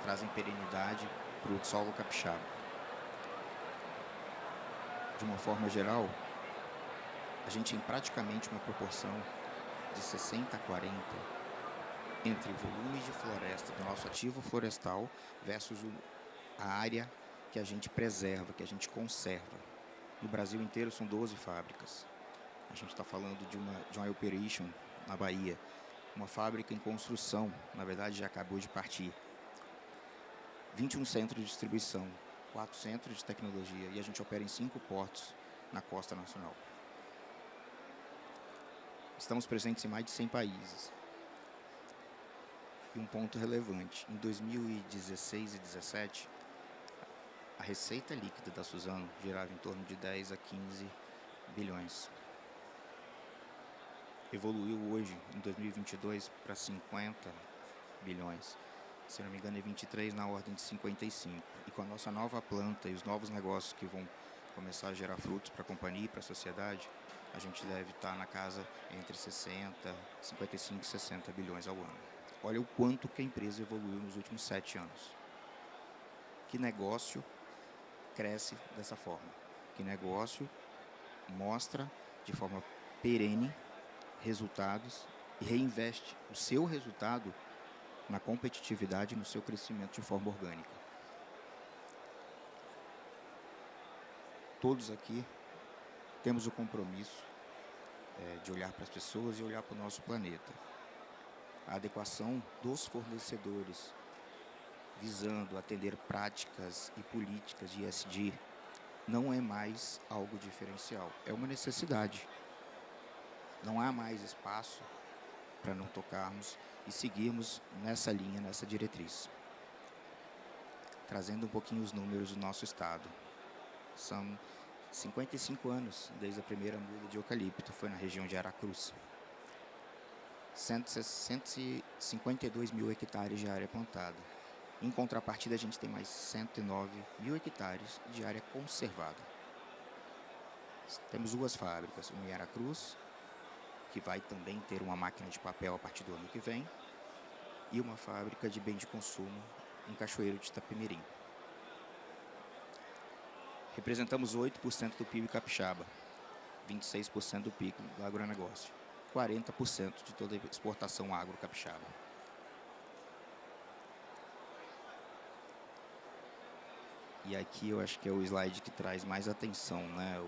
Trazem perenidade para o solo capixaba. De uma forma geral, a gente tem praticamente uma proporção de 60 a 40 entre volume de floresta do nosso ativo florestal versus a área que a gente preserva, que a gente conserva. No Brasil inteiro são 12 fábricas. A gente está falando de uma operation na Bahia, uma fábrica em construção, na verdade já acabou de partir. 21 centros de distribuição, 4 centros de tecnologia e a gente opera em 5 portos na costa nacional. Estamos presentes em mais de 100 países. E um ponto relevante, em 2016 e 2017, a receita líquida da Suzano girava em torno de 10 a 15 bilhões. Evoluiu hoje, em 2022, para 50 bilhões. Se não me engano, em 23 na ordem de 55. E com a nossa nova planta e os novos negócios que vão começar a gerar frutos para a companhia e para a sociedade, a gente deve estar na casa entre 55 e 60 bilhões ao ano. Olha o quanto que a empresa evoluiu nos últimos 7 anos. Que negócio cresce dessa forma? Que negócio mostra de forma perene resultados e reinveste o seu resultado na competitividade e no seu crescimento de forma orgânica. Todos aqui temos o compromisso de olhar para as pessoas e olhar para o nosso planeta. A adequação dos fornecedores visando atender práticas e políticas de ESG não é mais algo diferencial, é uma necessidade. Não há mais espaço para não tocarmos e seguirmos nessa linha, nessa diretriz. Trazendo um pouquinho os números do nosso estado. São 55 anos desde a primeira muda de eucalipto, foi na região de Aracruz. 152 mil hectares de área plantada. Em contrapartida, a gente tem mais 109 mil hectares de área conservada. Temos 2 fábricas, uma em Aracruz, que vai também ter uma máquina de papel a partir do ano que vem, e uma fábrica de bem de consumo em Cachoeiro de Itapemirim. Representamos 8% do PIB capixaba, 26% do PIB do agronegócio, 40% de toda a exportação agro capixaba. E aqui eu acho que é o slide que traz mais atenção, né?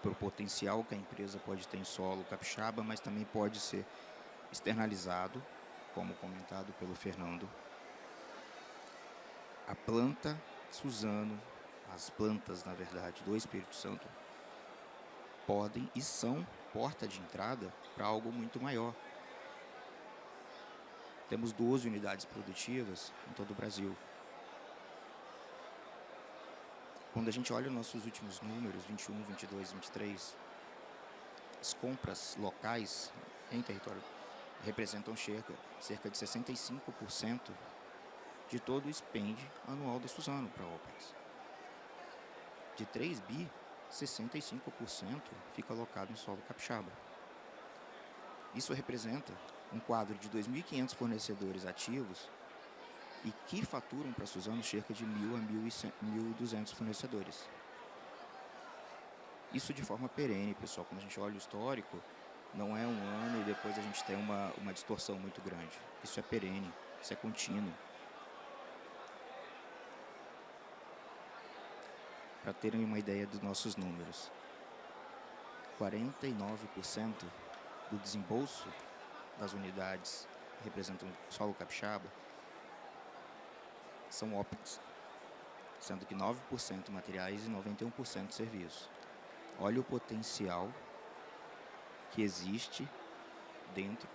Pro potencial que a empresa pode ter em solo capixaba, mas também pode ser externalizado, como comentado pelo Fernando. A planta Suzano, as plantas, na verdade, do Espírito Santo, podem e são porta de entrada para algo muito maior. Temos 12 unidades produtivas em todo o Brasil. Quando a gente olha os nossos últimos números, 21, 22, 23, as compras locais em território representam cerca de 65% de todo o expende anual da Suzano para a OPEX. De 3 bi, 65% fica alocado em solo capixaba. Isso representa um quadro de 2.500 fornecedores ativos e que faturam para a Suzano cerca de 1.000 a 1.200 fornecedores. Isso de forma perene, pessoal. Quando a gente olha o histórico, não é um ano e depois a gente tem uma distorção muito grande. Isso é perene, isso é contínuo. Para terem uma ideia dos nossos números, 49% do desembolso das unidades que representam o solo capixaba são OPEX, sendo que 9% materiais e 91% serviços. olha o potencial que existe dentro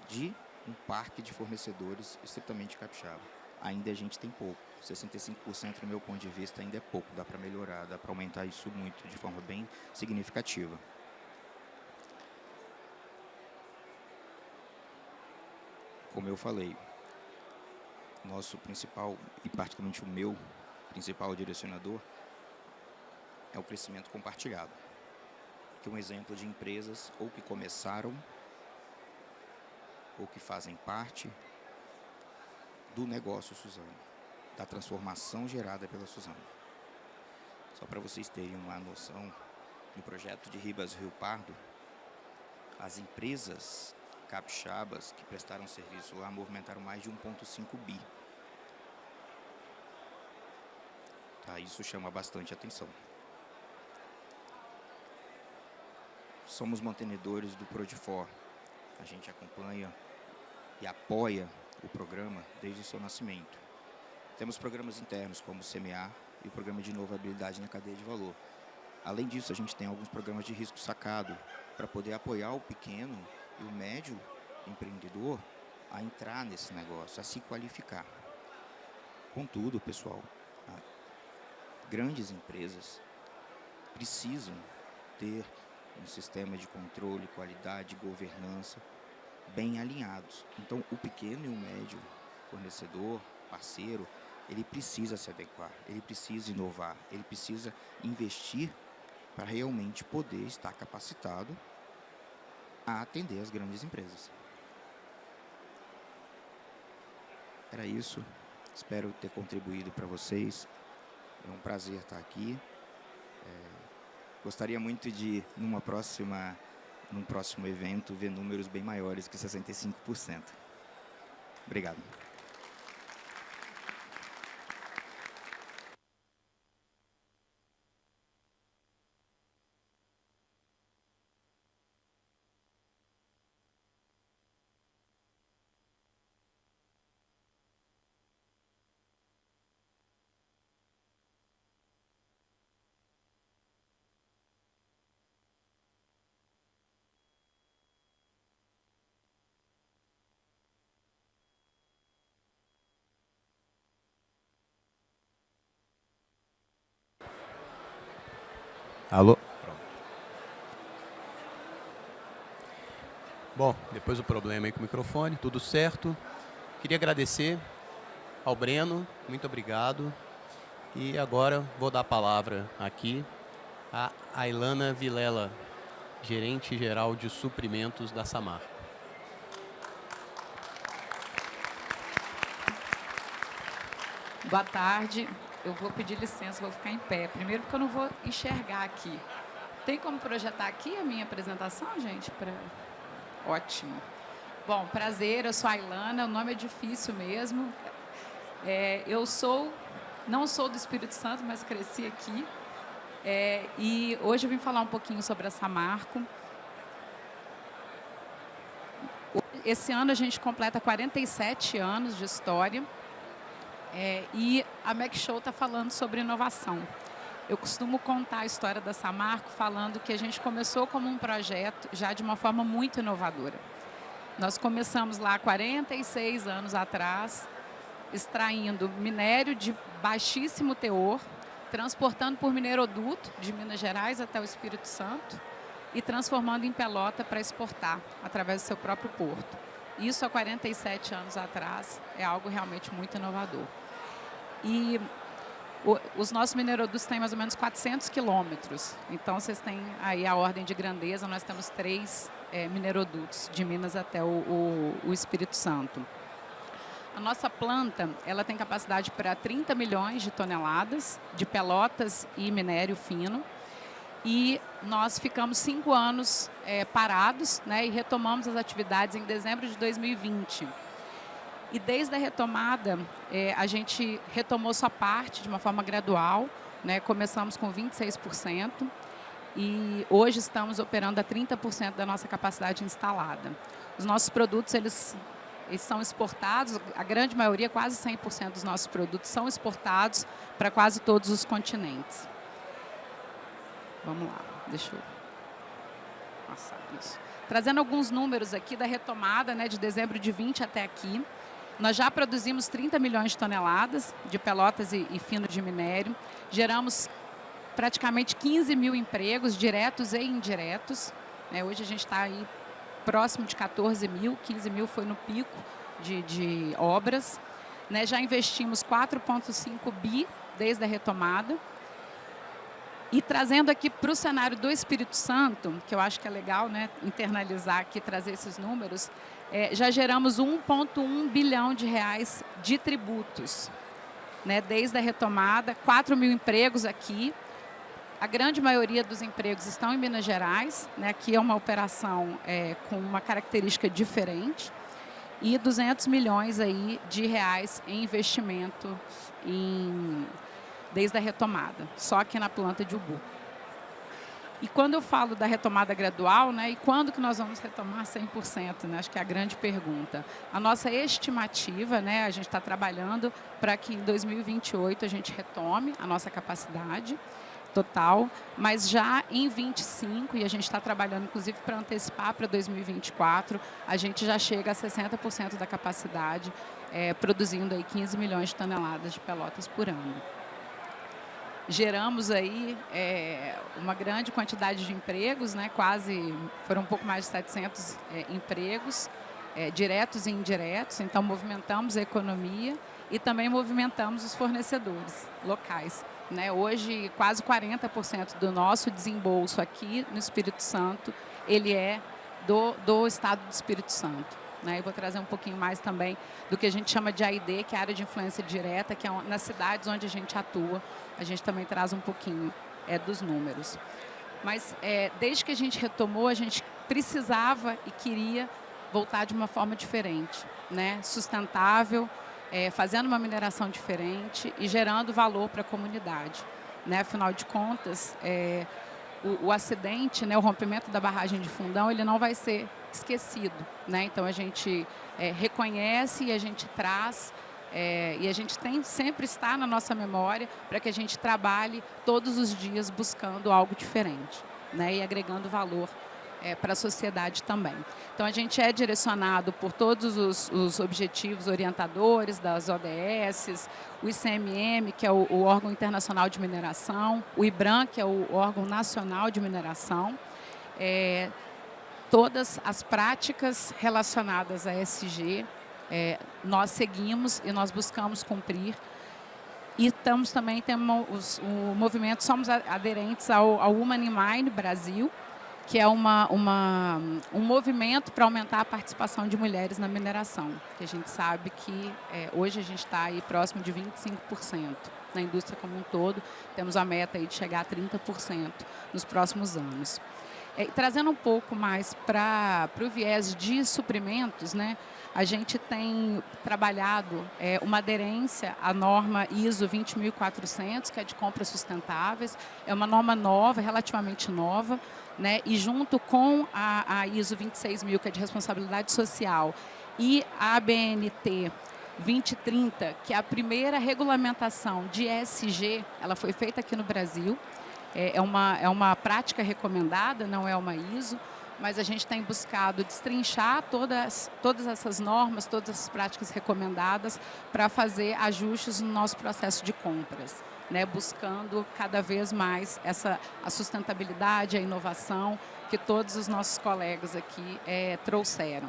de um parque de fornecedores estritamente capixaba. Ainda a gente tem pouco. 65%, do meu ponto de vista, ainda é pouco. Dá para melhorar, dá para aumentar isso muito, de forma bem significativa. Como eu falei, nosso principal, e particularmente o meu principal direcionador, é o crescimento compartilhado. Que é um exemplo de empresas ou que começaram ou que fazem parte do negócio Suzano, da transformação gerada pela Suzano. Só para vocês terem uma noção, no projeto de Ribas Rio Pardo, as empresas capixabas que prestaram serviço lá movimentaram mais de 1,5 bi. Tá, isso chama bastante atenção. Somos mantenedores do Prodifor. A gente acompanha e apoia o programa desde o seu nascimento. Temos programas internos como o CMA e o Programa de Inovabilidade na Cadeia de Valor. Além disso, a gente tem alguns programas de risco sacado para poder apoiar o pequeno e o médio empreendedor a entrar nesse negócio, a se qualificar. Contudo, pessoal, grandes empresas precisam ter um sistema de controle, qualidade, governança bem alinhados. Então, o pequeno e o médio fornecedor, parceiro, ele precisa se adequar, ele precisa inovar, ele precisa investir para realmente poder estar capacitado a atender as grandes empresas. Era isso. Espero ter contribuído para vocês. É um prazer estar aqui. Gostaria muito de, num próximo evento, ver números bem maiores que 65%. Obrigado. Alô? Pronto. Bom, depois do problema aí com o microfone, tudo certo. Queria agradecer ao Breno, muito obrigado. E agora vou dar a palavra aqui a Ailana Vilela, gerente geral de suprimentos da Samarco. Boa tarde. Eu vou pedir licença, vou ficar em pé. Primeiro porque eu não vou enxergar aqui. Tem como projetar aqui a minha apresentação, gente? Ótimo. Bom, prazer, eu sou a Ailana, o nome é difícil mesmo. Eu não sou do Espírito Santo, mas cresci aqui. E hoje eu vim falar um pouquinho sobre a Samarco. Esse ano a gente completa 47 anos de história. E a McShow está falando sobre inovação. Eu costumo contar a história da Samarco falando que a gente começou como um projeto já de uma forma muito inovadora. Nós começamos lá 46 anos atrás, extraindo minério de baixíssimo teor, transportando por mineroduto de Minas Gerais até o Espírito Santo e transformando em pelota para exportar através do seu próprio porto. Isso há 47 anos atrás é algo realmente muito inovador. E os nossos minerodutos têm mais ou menos 400 quilômetros. Então, vocês têm aí a ordem de grandeza. Nós temos 3 minerodutos, de Minas até o Espírito Santo. A nossa planta ela tem capacidade para 30 milhões de toneladas de pelotas e minério fino. E nós ficamos 5 anos parados, né, e retomamos as atividades em dezembro de 2020. E desde a retomada, a gente retomou sua parte de uma forma gradual, né? Começamos com 26% e hoje estamos operando a 30% da nossa capacidade instalada. Os nossos produtos, eles são exportados, a grande maioria, quase 100% dos nossos produtos são exportados para quase todos os continentes. Vamos lá. Deixa eu passar isso. Trazendo alguns números aqui da retomada, né, de dezembro de 20 até aqui. Nós já produzimos 30 milhões de toneladas de pelotas e fino de minério. Geramos praticamente 15 mil empregos, diretos e indiretos. Hoje a gente está aí próximo de 14 mil, 15 mil foi no pico de obras. Já investimos 4,5 bi desde a retomada. E trazendo aqui para o cenário do Espírito Santo, que eu acho que é legal, né, internalizar aqui, trazer esses números, já geramos 1,1 bilhão de reais de tributos, né, desde a retomada, 4 mil empregos aqui. A grande maioria dos empregos estão em Minas Gerais, né, aqui é uma operação com uma característica diferente, e 200 milhões aí de reais em investimento desde a retomada, só aqui na planta de Ubu. E quando eu falo da retomada gradual, né, e quando que nós vamos retomar 100%, né, acho que é a grande pergunta. A nossa estimativa, né, a gente está trabalhando para que em 2028 a gente retome a nossa capacidade total, mas já em 25, e a gente está trabalhando inclusive para antecipar para 2024, a gente já chega a 60% da capacidade, produzindo aí 15 milhões de toneladas de pelotas por ano. Geramos aí uma grande quantidade de empregos, né? Foram um pouco mais de 700 empregos, diretos e indiretos, então movimentamos a economia e também movimentamos os fornecedores locais. Né? Hoje, quase 40% do nosso desembolso aqui no Espírito Santo, ele é do estado do Espírito Santo. Né? Eu vou trazer um pouquinho mais também do que a gente chama de AID, que é a área de influência direta, que é nas cidades onde a gente atua, a gente também traz um pouquinho dos números. Mas desde que a gente retomou, a gente precisava e queria voltar de uma forma diferente, né? Sustentável, fazendo uma mineração diferente e gerando valor para a comunidade. Né? Afinal de contas, o acidente, né, o rompimento da barragem de Fundão, ele não vai ser esquecido. Né? Então, a gente reconhece e a gente traz, e a gente sempre está na nossa memória para que a gente trabalhe todos os dias buscando algo diferente, né, e agregando valor para a sociedade também. Então, a gente é direcionado por todos os objetivos orientadores das ODS, o ICMM, que é o órgão internacional de mineração, o IBRAM, que é o órgão nacional de mineração, todas as práticas relacionadas a ESG, nós seguimos e nós buscamos cumprir. E temos o movimento, somos aderentes ao Human in Mind Brasil, que é um movimento para aumentar a participação de mulheres na mineração, que a gente sabe que hoje a gente está aí próximo de 25% na indústria como um todo, temos a meta aí de chegar a 30% nos próximos anos. Trazendo um pouco mais para o viés de suprimentos, né, a gente tem trabalhado uma aderência à norma ISO 20400, que é de compras sustentáveis, é uma norma nova, relativamente nova, né, e junto com a ISO 26000, que é de responsabilidade social, e a ABNT 2030, que é a primeira regulamentação de ESG, ela foi feita aqui no Brasil. É uma prática recomendada, não é uma ISO, mas a gente tem buscado destrinchar todas essas normas, todas essas práticas recomendadas para fazer ajustes no nosso processo de compras, né, buscando cada vez mais a sustentabilidade, a inovação que todos os nossos colegas aqui trouxeram.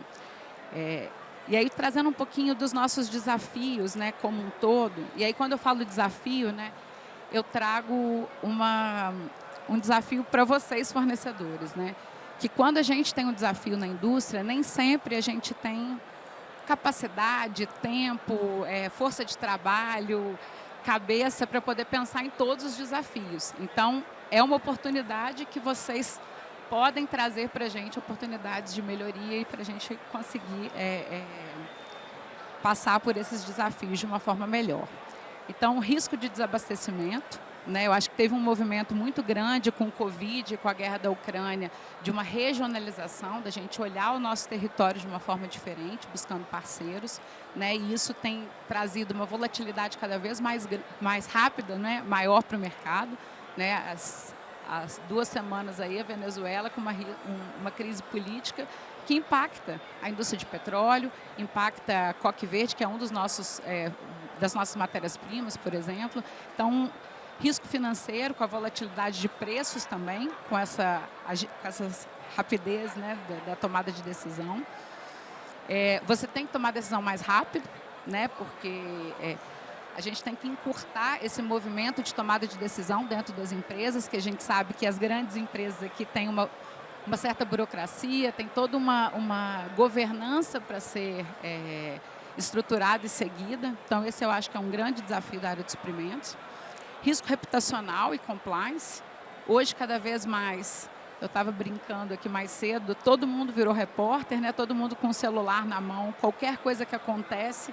E aí, trazendo um pouquinho dos nossos desafios, né, como um todo, e aí quando eu falo desafio, né, eu trago um desafio para vocês, fornecedores, né? Que quando a gente tem um desafio na indústria, nem sempre a gente tem capacidade, tempo, força de trabalho, cabeça para poder pensar em todos os desafios. Então, é uma oportunidade que vocês podem trazer para a gente, oportunidades de melhoria e para a gente conseguir passar por esses desafios de uma forma melhor. Então, o risco de desabastecimento, né, eu acho que teve um movimento muito grande com o Covid, com a guerra da Ucrânia, de uma regionalização, da gente olhar o nosso território de uma forma diferente, buscando parceiros, né, e isso tem trazido uma volatilidade cada vez mais rápida, né, maior para o mercado, né, há 2 semanas aí a Venezuela com uma crise política que impacta a indústria de petróleo, impacta a coque verde, que é um dos das nossas matérias-primas, por exemplo. Então, risco financeiro, com a volatilidade de preços também, com essa rapidez, né, da tomada de decisão. Você tem que tomar a decisão mais rápido, né, porque a gente tem que encurtar esse movimento de tomada de decisão dentro das empresas, que a gente sabe que as grandes empresas aqui têm uma certa burocracia, tem toda uma governança para ser estruturada e seguida. Então, esse eu acho que é um grande desafio da área de suprimentos. Risco reputacional e compliance. Hoje, cada vez mais, eu estava brincando aqui mais cedo, todo mundo virou repórter, né? Todo mundo com o celular na mão, qualquer coisa que acontece.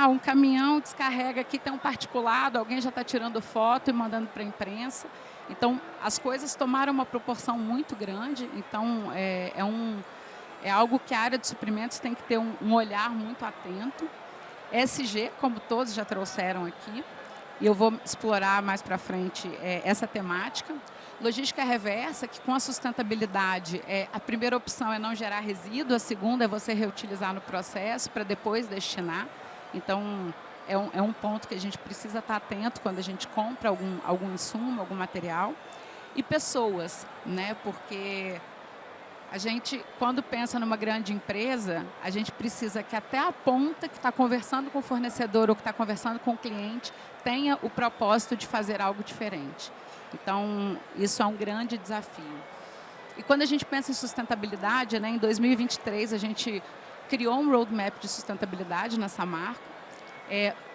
Um caminhão descarrega aqui, tem um particulado, alguém já está tirando foto e mandando para a imprensa. Então, as coisas tomaram uma proporção muito grande. Então, é algo que a área de suprimentos tem que ter um olhar muito atento. ESG, como todos já trouxeram aqui, e eu vou explorar mais para frente essa temática. Logística reversa, que com a sustentabilidade, a primeira opção é não gerar resíduo, a segunda é você reutilizar no processo para depois destinar. Então, é um ponto que a gente precisa estar atento quando a gente compra algum insumo, algum material. E pessoas, né? Porque a gente, quando pensa numa grande empresa, a gente precisa que até a ponta que está conversando com o fornecedor ou que está conversando com o cliente tenha o propósito de fazer algo diferente. Então, isso é um grande desafio. E quando a gente pensa em sustentabilidade, né, em 2023 a gente criou um roadmap de sustentabilidade na Samarco,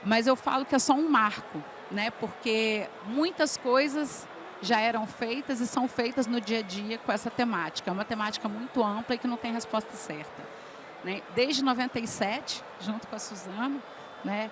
mas eu falo que é só um marco, né, porque muitas coisas já eram feitas e são feitas no dia a dia com essa temática. É uma temática muito ampla e que não tem resposta certa, né? Desde 97, junto com a Suzano, né,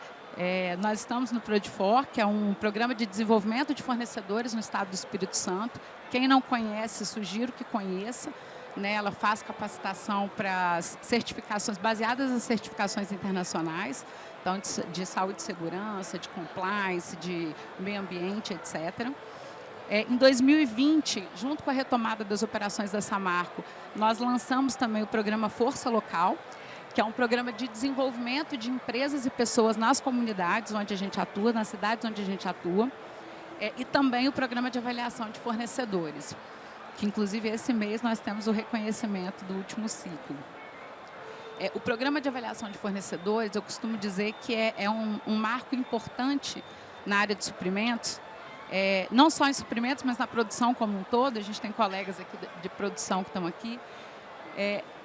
nós estamos no Prodifor, que é um programa de desenvolvimento de fornecedores no estado do Espírito Santo. Quem não conhece, sugiro que conheça. Né, ela faz capacitação para certificações baseadas em certificações internacionais, então de saúde e segurança, de compliance, de meio ambiente, etc. Em 2020, junto com a retomada das operações da Samarco, nós lançamos também o programa Força Local, que é um programa de desenvolvimento de empresas e pessoas nas comunidades onde a gente atua, nas cidades onde a gente atua, e também o programa de avaliação de fornecedores, que inclusive esse mês nós temos o reconhecimento do último ciclo. O programa de avaliação de fornecedores, eu costumo dizer que é um marco importante na área de suprimentos, não só em suprimentos, mas na produção como um todo. A gente tem colegas aqui de produção que estão aqui,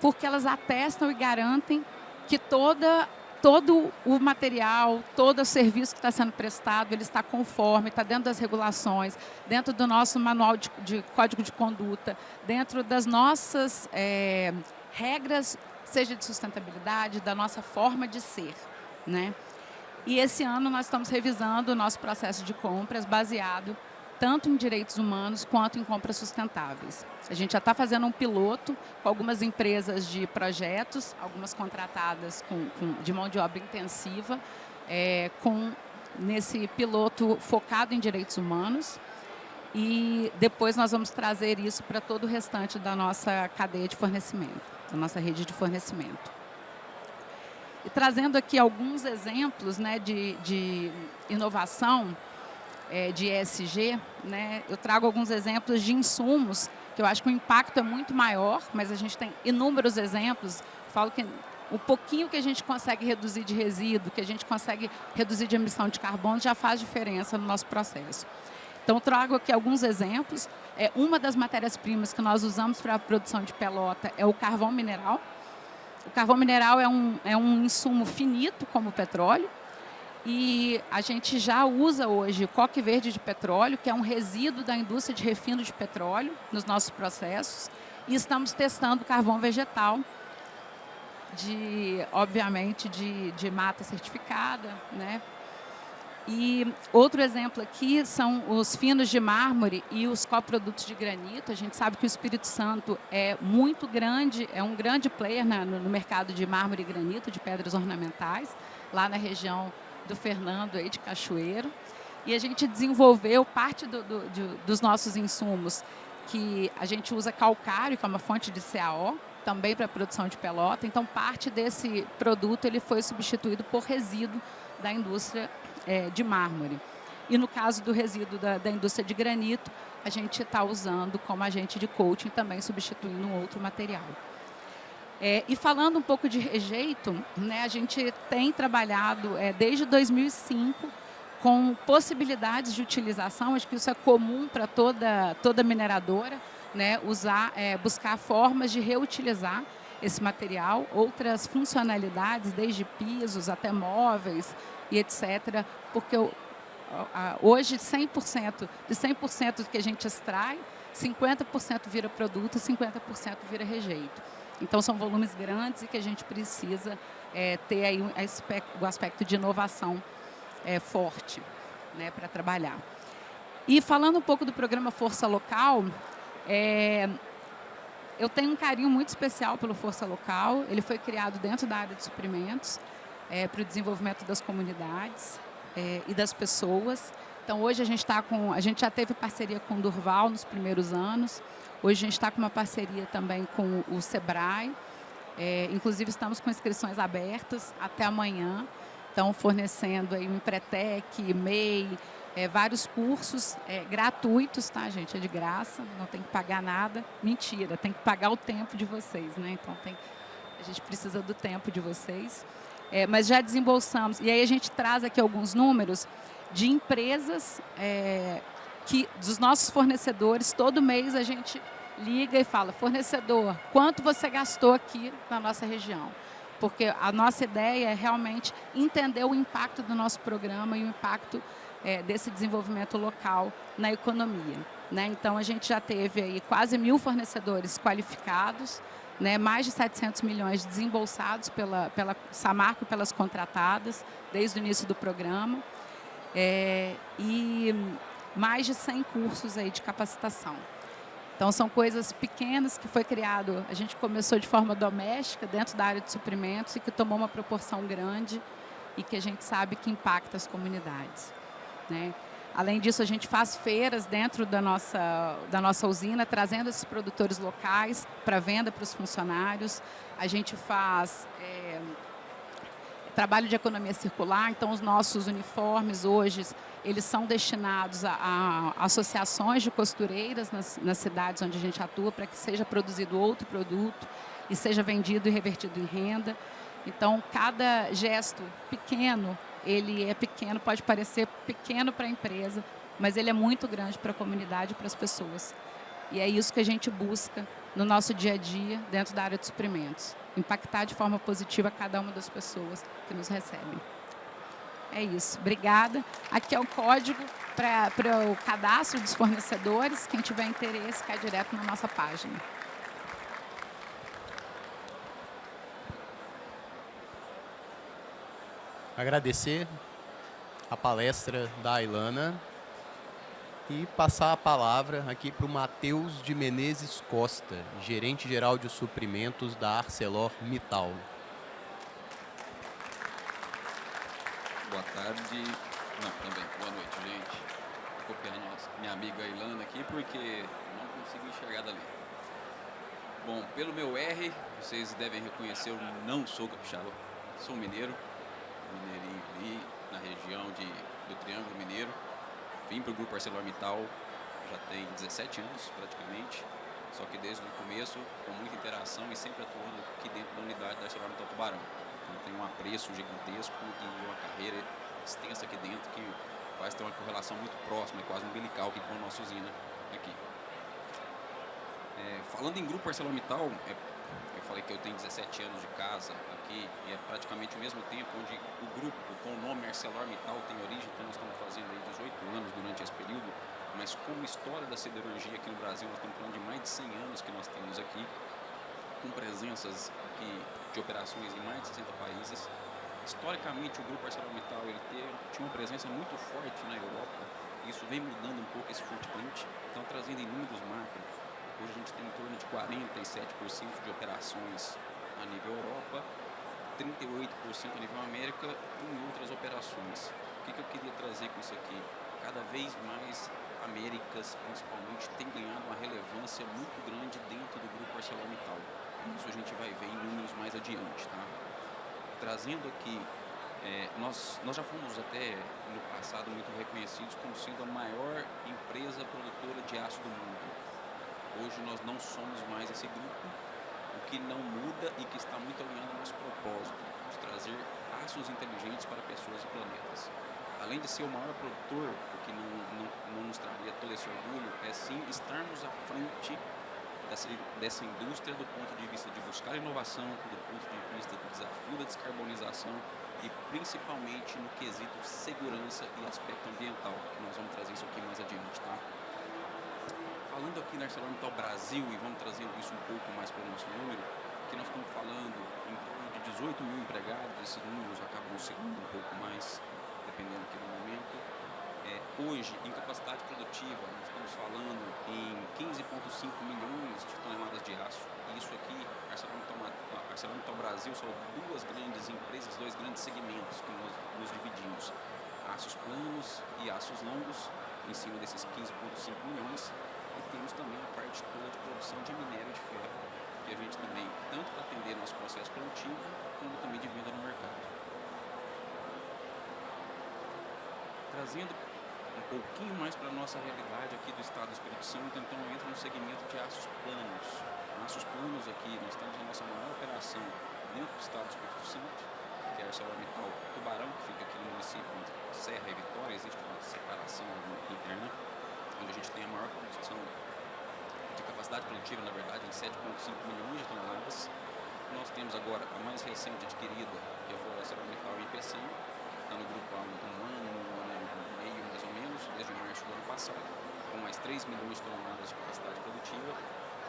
porque elas atestam e garantem que todo o material, todo o serviço que está sendo prestado, ele está conforme, está dentro das regulações, dentro do nosso manual de código de conduta, dentro das nossas regras, seja de sustentabilidade, da nossa forma de ser, né? E esse ano nós estamos revisando o nosso processo de compras baseado tanto em direitos humanos quanto em compras sustentáveis. A gente já está fazendo um piloto com algumas empresas de projetos, algumas contratadas de mão de obra intensiva, nesse piloto focado em direitos humanos. E depois nós vamos trazer isso para todo o restante da nossa cadeia de fornecimento, da nossa rede de fornecimento. E trazendo aqui alguns exemplos, né, de inovação, de ESG, né, eu trago alguns exemplos de insumos, que eu acho que o impacto é muito maior, mas a gente tem inúmeros exemplos. Falo que o pouquinho que a gente consegue reduzir de resíduo, que a gente consegue reduzir de emissão de carbono, já faz diferença no nosso processo. Então, eu trago aqui alguns exemplos. Uma das matérias-primas que nós usamos para a produção de pelota é o carvão mineral. O carvão mineral é um insumo finito, como o petróleo, e a gente já usa hoje o coque verde de petróleo, que é um resíduo da indústria de refino de petróleo, nos nossos processos, e estamos testando carvão vegetal, obviamente, de mata certificada, né? E outro exemplo aqui são os finos de mármore e os coprodutos de granito. A gente sabe que o Espírito Santo é muito grande, é um grande player no mercado de mármore e granito, de pedras ornamentais, lá na região do Fernando, aí de Cachoeiro. E a gente desenvolveu parte dos nossos insumos, que a gente usa calcário, que é uma fonte de CaO, também para a produção de pelota. Então, parte desse produto ele foi substituído por resíduo da indústria de mármore. E no caso do resíduo da indústria de granito, a gente está usando como agente de coating, também substituindo um outro material. E falando um pouco de rejeito, né, a gente tem trabalhado desde 2005 com possibilidades de utilização. Acho que isso é comum para toda mineradora, né, buscar formas de reutilizar esse material, outras funcionalidades, desde pisos até móveis e etc. Porque hoje, 100% do que a gente extrai, 50% vira produto e 50% vira rejeito. Então, são volumes grandes e que a gente precisa ter aí o aspecto de inovação forte, né, para trabalhar. E falando um pouco do programa Força Local, eu tenho um carinho muito especial pelo Força Local. Ele foi criado dentro da área de suprimentos para o desenvolvimento das comunidades e das pessoas. Então, hoje a gente já teve parceria com o Durval nos primeiros anos. Hoje a gente está com uma parceria também com o Sebrae. Inclusive, estamos com inscrições abertas até amanhã. Então, fornecendo aí o Empretec, MEI, vários cursos gratuitos, tá, gente? É de graça, não tem que pagar nada. Mentira, tem que pagar o tempo de vocês, né? Então, a gente precisa do tempo de vocês. Mas já desembolsamos. E aí a gente traz aqui alguns números de empresas dos nossos fornecedores. Todo mês a gente liga e fala: fornecedor, quanto você gastou aqui na nossa região? Porque a nossa ideia é realmente entender o impacto do nosso programa e o impacto desse desenvolvimento local na economia, né? Então, a gente já teve aí quase 1.000 fornecedores qualificados, né? Mais de 700 milhões desembolsados pela Samarco, pelas contratadas, desde o início do programa, e mais de 100 cursos aí de capacitação. Então, são coisas pequenas que foi criado. A gente começou de forma doméstica, dentro da área de suprimentos, e que tomou uma proporção grande e que a gente sabe que impacta as comunidades, né? Além disso, a gente faz feiras dentro da nossa usina, trazendo esses produtores locais para venda para os funcionários. A gente faz trabalho de economia circular. Então, os nossos uniformes hoje, eles são destinados a associações de costureiras nas cidades onde a gente atua, para que seja produzido outro produto e seja vendido e revertido em renda. Então, cada gesto pequeno, ele é pequeno, pode parecer pequeno para a empresa, mas ele é muito grande para a comunidade e para as pessoas. E é isso que a gente busca no nosso dia a dia, dentro da área de suprimentos. Impactar de forma positiva cada uma das pessoas que nos recebem. É isso. Obrigada. Aqui é o código para o cadastro dos fornecedores. Quem tiver interesse, cai direto na nossa página. Agradecer a palestra da Ailana e passar a palavra aqui para o Matheus de Menezes Costa, gerente-geral de suprimentos da ArcelorMittal. Boa tarde. Não, também. Boa noite, gente. Vou copiar minha amiga Ailana aqui porque não consigo enxergar dali. Bom, pelo meu R, vocês devem reconhecer, eu não sou capixaba, sou mineiro. Mineirinho ali na região do Triângulo Mineiro. Vim para o grupo ArcelorMittal já tem 17 anos praticamente, só que desde o começo com muita interação e sempre atuando aqui dentro da unidade da ArcelorMittal Tubarão. Então tem um apreço gigantesco e uma carreira extensa aqui dentro que faz ter uma correlação muito próxima e quase umbilical aqui com a nossa usina aqui. Falando em grupo ArcelorMittal, eu falei que eu tenho 17 anos de casa aqui e é praticamente o mesmo tempo onde o grupo com o nome ArcelorMittal tem origem, então nós estamos fazendo aí 18 anos durante esse período, mas como história da siderurgia aqui no Brasil, nós estamos falando de mais de 100 anos que nós temos aqui, com presenças aqui de operações em mais de 60 países. Historicamente, o grupo ArcelorMittal ele tinha uma presença muito forte na Europa, e isso vem mudando um pouco esse footprint, então trazendo em números macro. Hoje a gente tem em torno de 47% de operações a nível Europa, 38% a nível América e em outras operações. O que eu queria trazer com isso aqui? cada vez mais Américas, principalmente, tem ganhado uma relevância muito grande dentro do grupo ArcelorMittal. Isso a gente vai ver em números mais adiante, tá? Trazendo aqui, nós já fomos até no passado muito reconhecidos como sendo a maior empresa produtora de aço do mundo. Hoje nós não somos mais esse grupo, o que não muda e que está muito alinhado ao nosso propósito de trazer aços inteligentes para pessoas e planetas. Além de ser o maior produtor, o que não nos traria todo esse orgulho, é sim estarmos à frente dessa indústria do ponto de vista de buscar inovação, do ponto de vista do desafio da descarbonização e principalmente no quesito segurança e aspecto ambiental, que nós vamos trazer isso aqui mais adiante, tá? Falando aqui na ArcelorMittal Brasil, e vamos trazendo isso um pouco mais para o nosso número, que nós estamos falando em torno de 18 mil empregados, esses números acabam oscilando um pouco mais, dependendo aqui do momento. Hoje, em capacidade produtiva, nós estamos falando em 15,5 milhões de toneladas de aço. E isso aqui, a ArcelorMittal Brasil, são duas grandes empresas, dois grandes segmentos que nós nos dividimos. Aços planos e aços longos, em cima desses 15,5 milhões. E temos também a parte toda de produção de minério de ferro, que a gente também, tanto para atender nosso processo produtivo, como também de venda no mercado. Trazendo um pouquinho mais para a nossa realidade aqui do estado do Espírito Santo, então eu entro no segmento de aços planos. Aços planos aqui, nós temos a nossa maior operação dentro do estado do Espírito Santo, que é a ArcelorMittal Tubarão, que fica aqui no município entre Serra e Vitória, existe uma separação interna, onde a gente tem a maior produção de capacidade produtiva, na verdade, em 7,5 milhões de toneladas. Nós temos agora a mais recente adquirida, que foi a ArcelorMittal IPCEM, está no grupo há um ano e meio mais ou menos, desde março do ano passado, com mais 3 milhões de toneladas de capacidade produtiva.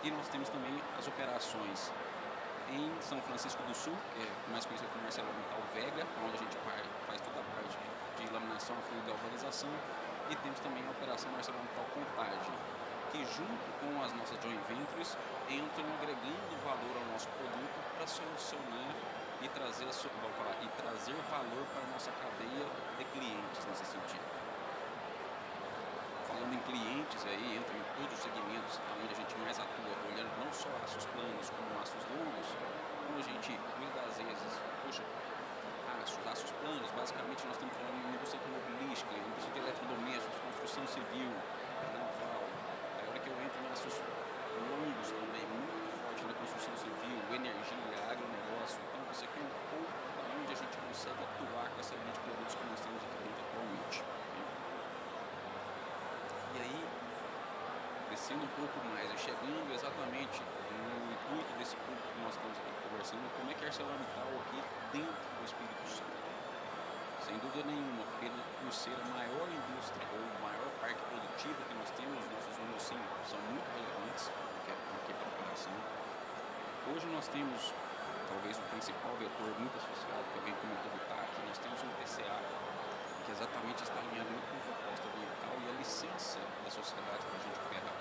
E nós temos também as operações em São Francisco do Sul, que é mais conhecido como ArcelorMittal Vega, onde a gente faz toda a parte de laminação, fluido e galvanização. E temos também a operação ArcelorMittal Contagem, que junto com as nossas joint ventures entram agregando valor ao nosso produto para solucionar e trazer valor para a nossa cadeia de clientes nesse sentido. Falando em clientes, aí entra em todos os segmentos onde a gente mais atua, olhando não só aços planos como aços longos, como a gente muitas vezes, aços planos, basicamente nós estamos falando de indústria automobilística, indústria de eletrodomésticos, construção civil, naval. A hora que eu entro em aços longos também, muito forte na construção civil, energia, agronegócio, então isso aqui é um pouco onde a gente consegue atuar com essa linha de produtos que nós temos aqui dentro atualmente. E aí, descendo um pouco mais e chegando exatamente no intuito desse público que nós estamos aqui conversando, como é que a ArcelorMittal aqui dentro do Espírito Santo? Sem dúvida nenhuma, por ser a maior indústria ou o maior parque produtivo que nós temos, nossos números sim são muito relevantes aqui para a operação. Hoje nós temos, talvez o principal vetor muito associado, que alguém comentou do TAC, nós temos um TCA, que exatamente está alinhado muito com a proposta ambiental e a licença da sociedade para a gente operar.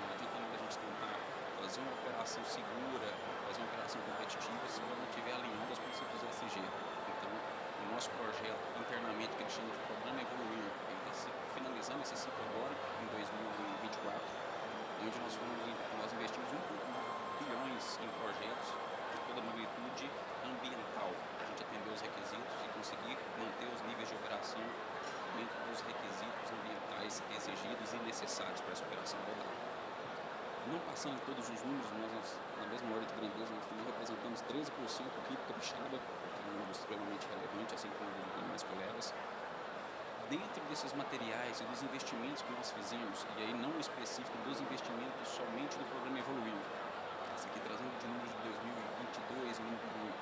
Não adianta nada a gente tentar fazer uma operação segura, fazer uma operação competitiva se ela não estiver alinhada aos princípios ESG. Então, o nosso projeto internamente, que a gente chama de Programa Evoluir, ele está finalizando esse ciclo agora, em 2024, onde nós investimos 1,9 bilhões em projetos de toda a magnitude ambiental, para a gente atender os requisitos e conseguir manter os níveis de operação dentro dos requisitos ambientais exigidos e necessários para essa operação rodar. Não passando todos os números, nós, na mesma ordem de grandeza, nós também representamos 13% do PIB capixaba, que é um número extremamente relevante, assim como os demais colegas. Dentro desses materiais e dos investimentos que nós fizemos, e aí não específico dos investimentos somente do Programa Evoluir, esse aqui trazendo de números de 2022,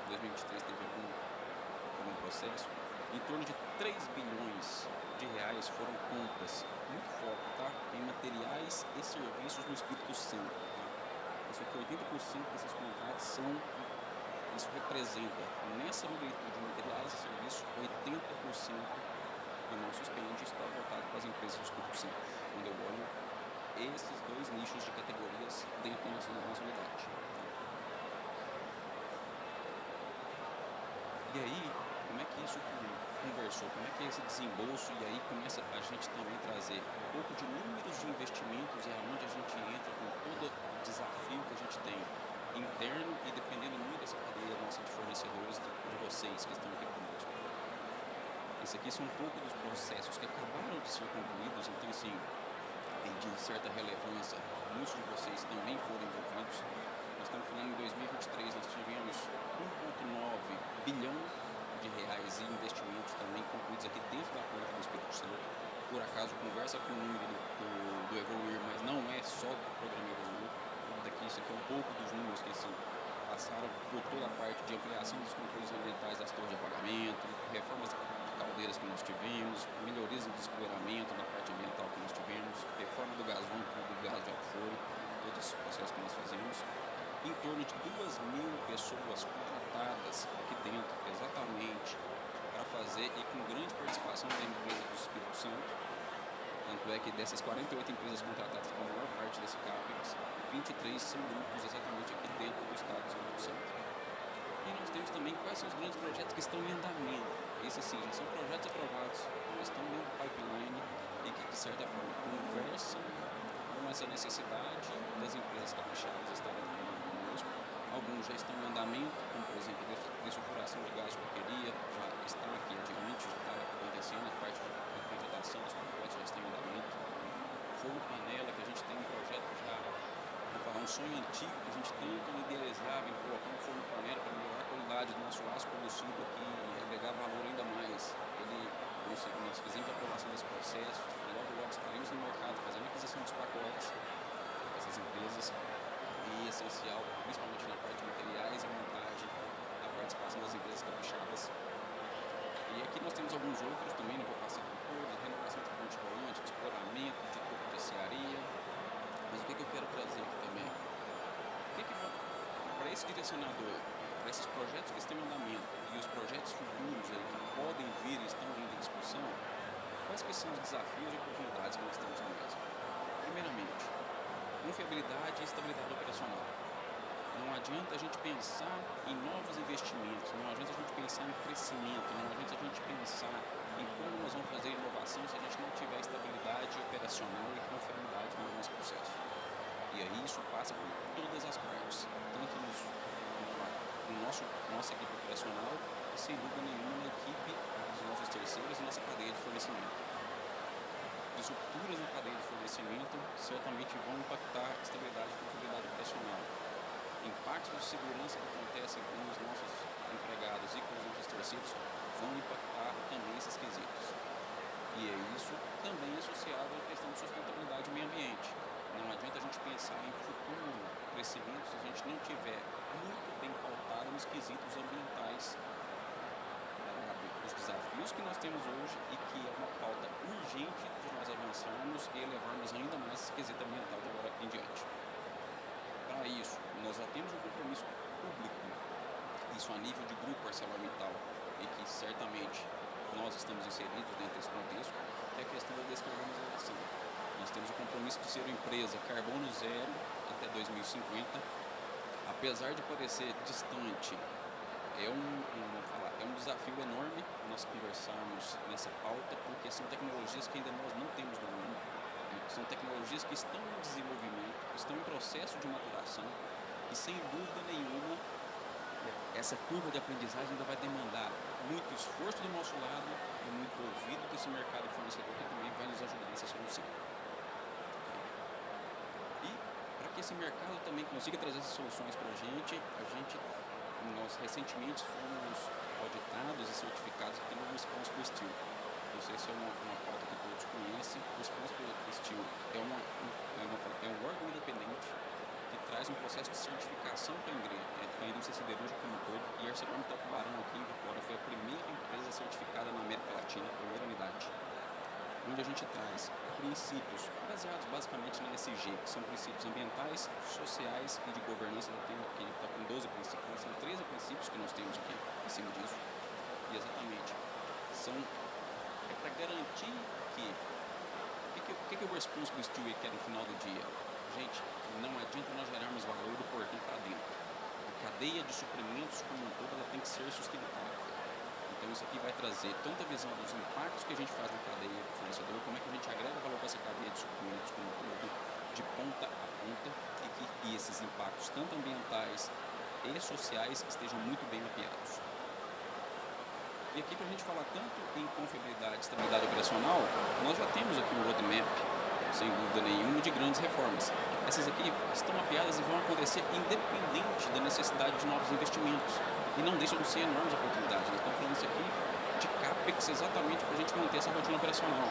2023 teve algum processo, em torno de 3 bilhões de reais foram compras, muito foco, tá? Em materiais e serviços no Espírito Santo, tá? Isso aqui, 80% desses contratos isso representa, nessa magnitude de materiais e serviços, 80% do nosso expediente está voltado para as empresas do Espírito Santo, quando eu olho esses dois nichos de categorias dentro da nossa unidade. E aí, como é que isso conversou, como é que é esse desembolso, e aí começa a gente também trazer um pouco de números de investimentos e aonde a gente entra com todo o desafio que a gente tem interno e dependendo muito dessa cadeia nossa de fornecedores, de vocês que estão aqui conosco. Esse aqui são um pouco dos processos que acabaram de ser concluídos, então assim, de certa relevância, muitos de vocês também foram envolvidos. Nós estamos falando em 2023, nós tivemos 1,9 bilhão de reais em investimentos também concluídos aqui dentro da planta do Espírito Santo. Por acaso conversa com o número do Evoluir, mas não é só do programa Evoluir. Daqui isso aqui é um pouco dos números que assim, passaram por toda a parte de ampliação dos controles ambientais das torres de apagamento, reformas de caldeiras que nós tivemos, melhorias de despoeiramento na parte ambiental que nós tivemos, reforma do gasômetro, do gás de alto fogo, todos esses processos que nós fizemos. Em torno de 2.000 pessoas contratadas aqui dentro, exatamente, para fazer e com grande participação da empresa do Espírito Santo. Tanto é que dessas 48 empresas contratadas com a maior parte desse CAPEX, 23 são grupos exatamente aqui dentro do estado do Espírito Santo. E nós temos também quais são os grandes projetos que estão em andamento. Esses sim, já são projetos aprovados, estão dentro do pipeline e que de certa forma conversam com essa necessidade das empresas capixabas estarem trabalhando conosco. Alguns já estão em andamento, como por exemplo a dessulfuração de gás de coqueria, já está aqui adiante, já está acontecendo, a parte da contratação dos pacotes já está em andamento. Fogo panela, que a gente tem um projeto já, vamos falar, um sonho antigo, que a gente tanto idealizava em colocar um forno panela para melhorar a qualidade do nosso aço combustível aqui e agregar valor ainda mais. Nós fizemos a aprovação desse processo, logo estaremos no mercado fazendo a aquisição dos pacotes dessas empresas e essencial, principalmente na parte de materiais e montagem, a participação das empresas capixabas. E aqui nós temos alguns outros também, não vou passar por todos, renovação de ponte rolante, de exploramento, de corpo de cearia. Mas o que eu quero trazer aqui também? Para esse direcionador, para esses projetos que estão em andamento e os projetos futuros aí, que podem vir e estão vindo em discussão, quais que são os desafios e oportunidades que nós temos na mesa? Primeiramente, confiabilidade e estabilidade operacional. Não adianta a gente pensar em novos investimentos, não adianta a gente pensar em crescimento, não adianta a gente pensar em como nós vamos fazer inovação se a gente não tiver estabilidade operacional e confiabilidade no nosso processo. E aí isso passa por todas as partes, tanto nossa equipe operacional e sem dúvida nenhuma na equipe dos nossos terceiros e nossa cadeia de fornecimento. Disrupturas na cadeia de fornecimento certamente vão impactar a estabilidade e confiabilidade operacional. Impactos de segurança que acontecem com os nossos empregados e com os nossos terceiros vão impactar também esses quesitos. E é isso também associado à questão de sustentabilidade e meio ambiente. Não adianta a gente pensar em futuro crescimento se a gente não tiver muito bem pautado nos quesitos ambientais, os desafios que nós temos hoje e que é uma pauta urgente de nós avançarmos e elevarmos ainda mais esse quesito ambiental de agora em diante. Para isso, nós já temos um compromisso público, isso a nível de grupo ArcelorMittal, e que certamente nós estamos inseridos dentro desse contexto, é a questão da descarbonização. Nós temos o compromisso de ser uma empresa carbono zero até 2050. Apesar de parecer distante, é um desafio enorme nós conversarmos nessa pauta, porque são tecnologias que ainda nós não temos no mundo. São tecnologias que estão em desenvolvimento, estão em processo de maturação e, sem dúvida nenhuma, essa curva de aprendizagem ainda vai demandar muito esforço do nosso lado e muito ouvido desse mercado fornecedor que também vai nos ajudar nessa solução. E para que esse mercado também consiga trazer essas soluções para a gente, nós recentemente fomos auditados e certificados aqui no Responsible Steel. Não sei se é uma pauta que todos conhecem. O Responsible Steel é um órgão independente que traz um processo de certificação para a indústria siderúrgica como um todo. E a ArcelorMittal Tubarão aqui em Vitória foi a primeira empresa certificada na América Latina, a primeira unidade, onde a gente traz princípios baseados basicamente na ESG, que são princípios ambientais, sociais e de governança. Aqui está com 12 princípios, mas são 13 princípios que nós temos aqui em cima disso. E exatamente, é para garantir que o que o Responsible Steel quer no final do dia? Gente, não adianta nós gerarmos valor do portão para dentro. A cadeia de suprimentos como um todo ela tem que ser sustentável. Então isso aqui vai trazer tanto a visão dos impactos que a gente faz na cadeia do fornecedor, como é que a gente agrega valor para essa cadeia de suprimentos como um todo, de ponta a ponta, e esses impactos, tanto ambientais e sociais, estejam muito bem mapeados. E aqui, para a gente falar tanto em confiabilidade e estabilidade operacional, nós já temos aqui um roadmap, sem dúvida nenhuma, de grandes reformas. Essas aqui estão mapeadas e vão acontecer independente da necessidade de novos investimentos. E não deixam de ser enormes oportunidades. Nós estamos falando isso aqui de CAPEX exatamente para a gente manter essa rotina operacional.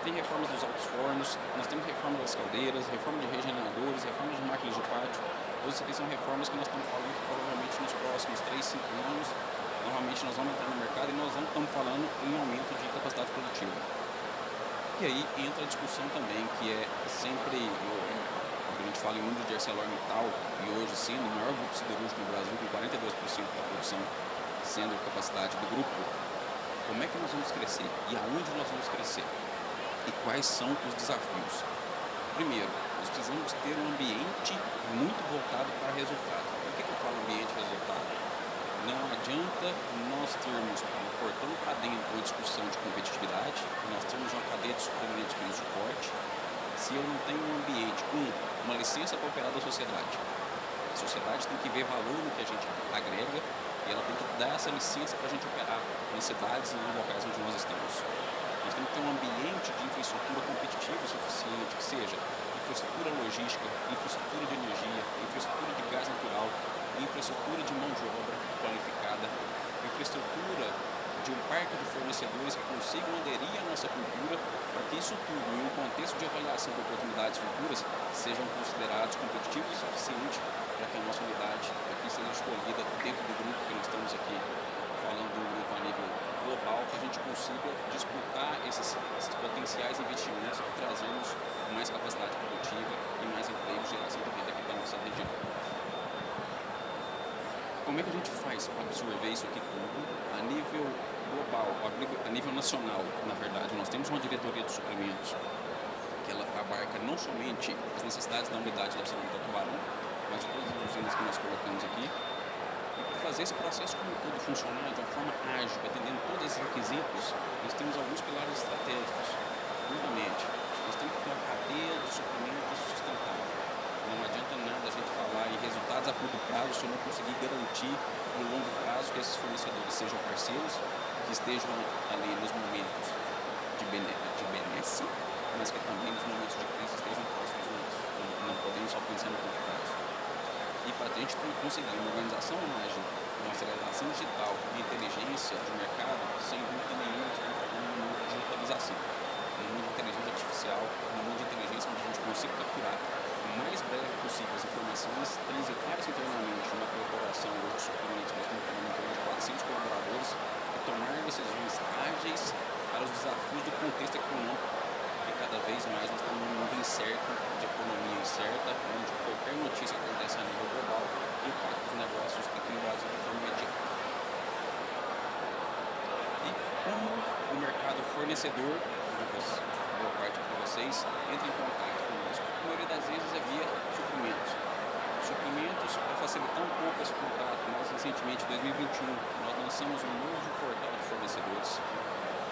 Tem reformas dos altos fornos, nós temos reforma das caldeiras, reforma de regeneradores, reforma de máquinas de pátio. Todas aqui são reformas que nós estamos falando que provavelmente nos próximos 3, 5 anos, normalmente nós vamos entrar no mercado e nós não estamos falando em aumento de capacidade produtiva. E aí entra a discussão também, que é sempre, a gente fala em mundo de ArcelorMittal, e hoje sendo o maior grupo siderúrgico no Brasil, com 42% da produção sendo a capacidade do grupo, como é que nós vamos crescer e aonde nós vamos crescer? E quais são os desafios? Primeiro, nós precisamos ter um ambiente muito voltado para resultado. Por que eu falo ambiente e resultado? Não adianta nós termos portando para dentro uma discussão de competitividade, nós temos uma cadeia de suprimentos que nos suporte, se eu não tenho um ambiente, uma licença para operar da sociedade. A sociedade tem que ver valor no que a gente agrega e ela tem que dar essa licença para a gente operar nas cidades e nos locais onde nós estamos. Nós temos que ter um ambiente de infraestrutura competitiva suficiente, que seja infraestrutura logística, infraestrutura de energia, infraestrutura de gás natural, infraestrutura de mão de obra qualificada, infraestrutura de um parque de fornecedores que consigam aderir à nossa cultura, para que isso tudo, em um contexto de avaliação de oportunidades futuras, sejam considerados competitivos o suficiente para que a nossa unidade aqui seja escolhida dentro do grupo que nós estamos aqui falando do grupo a nível global, que a gente consiga disputar esses potenciais investimentos e trazermos mais capacidade produtiva e mais emprego e geração de renda aqui para a nossa região. Como é que a gente faz para absorver isso aqui tudo a nível global, a nível nacional, na verdade? Nós temos uma diretoria de suprimentos que ela abarca não somente as necessidades da unidade da ArcelorMittal Tubarão, mas de todas as usinas que nós colocamos aqui. E para fazer esse processo como todo funcionar de uma forma ágil, atendendo todos esses requisitos, nós temos alguns pilares estratégicos. Primeiramente, nós temos que ter uma cadeia de suprimentos sustentável. Não adianta nada a gente falar em resultados a curto prazo se eu não conseguir garantir no longo prazo que esses fornecedores sejam parceiros, que estejam ali nos momentos de benesse, mas que também nos momentos de crise estejam próximos de nós. Não podemos só pensar no curto prazo. E para a gente conseguir uma organização ágil, uma aceleração digital e inteligência de mercado, sem dúvida nenhuma, nós estamos falando no mundo de digitalização, no mundo de inteligência artificial, no mundo de inteligência onde a gente consiga capturar o mais breve possível as informações, transitárias internamente numa corporação hoje de suprimentos, nós estamos falando em torno de 400 colaboradores, e tomar decisões ágeis para os desafios do contexto econômico. E cada vez mais nós estamos num mundo incerto, de economia incerta, onde qualquer notícia que acontece a nível global impacta os negócios aqui no Brasil de forma imediata. E como o mercado fornecedor, boa parte de vocês, entra em contato conosco, a maioria das vezes é via suprimentos. Suprimentos, para facilitar um pouco esse contato, nós recentemente, em 2021, nós lançamos um novo portal de fornecedores.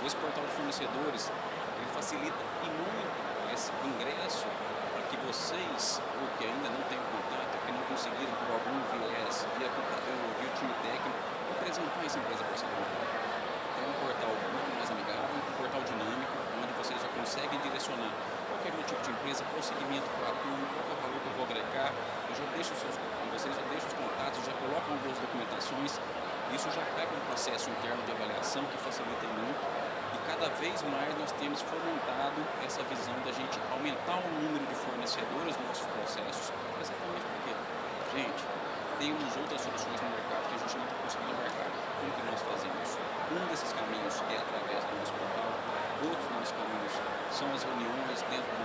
Esse portal de fornecedores, ele facilita e muito esse ingresso para que vocês, ou que ainda não têm contato, que não conseguiram por algum viés, via computador ou via time técnico, apresentar essa empresa para você comprar. Então é um portal muito mais amigável, um portal dinâmico, onde vocês já conseguem direcionar qualquer tipo de empresa, qual segmento que eu atuo, qual é o valor que eu vou agregar, vocês já deixam os contatos, já colocam boas documentações, isso já acaba um processo interno de avaliação que facilita muito. Cada vez mais nós temos fomentado essa visão da gente aumentar o número de fornecedores nos nossos processos. Exatamente porque, gente, temos outras soluções no mercado que a gente não está conseguindo abarcar. Como que nós fazemos? Um desses caminhos é através do nosso portal, outros nossos caminhos são as reuniões dentro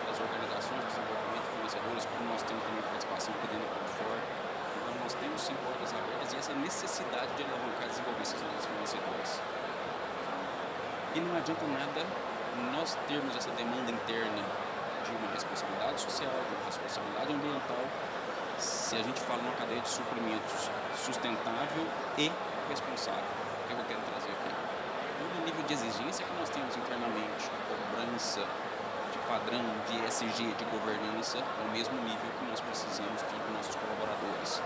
das organizações de desenvolvimento de fornecedores, como nós temos também participação aqui dentro do Portfólio. Então nós temos sim portas abertas e essa necessidade de alavancar e desenvolver esses novos fornecedores. E não adianta nada nós termos essa demanda interna de uma responsabilidade social, de uma responsabilidade ambiental, se a gente fala numa cadeia de suprimentos sustentável e responsável. O que eu quero trazer aqui? nível de exigência que nós temos internamente, de cobrança, de padrão, de ESG, de governança, é o mesmo nível que nós precisamos ter com nossos colaboradores.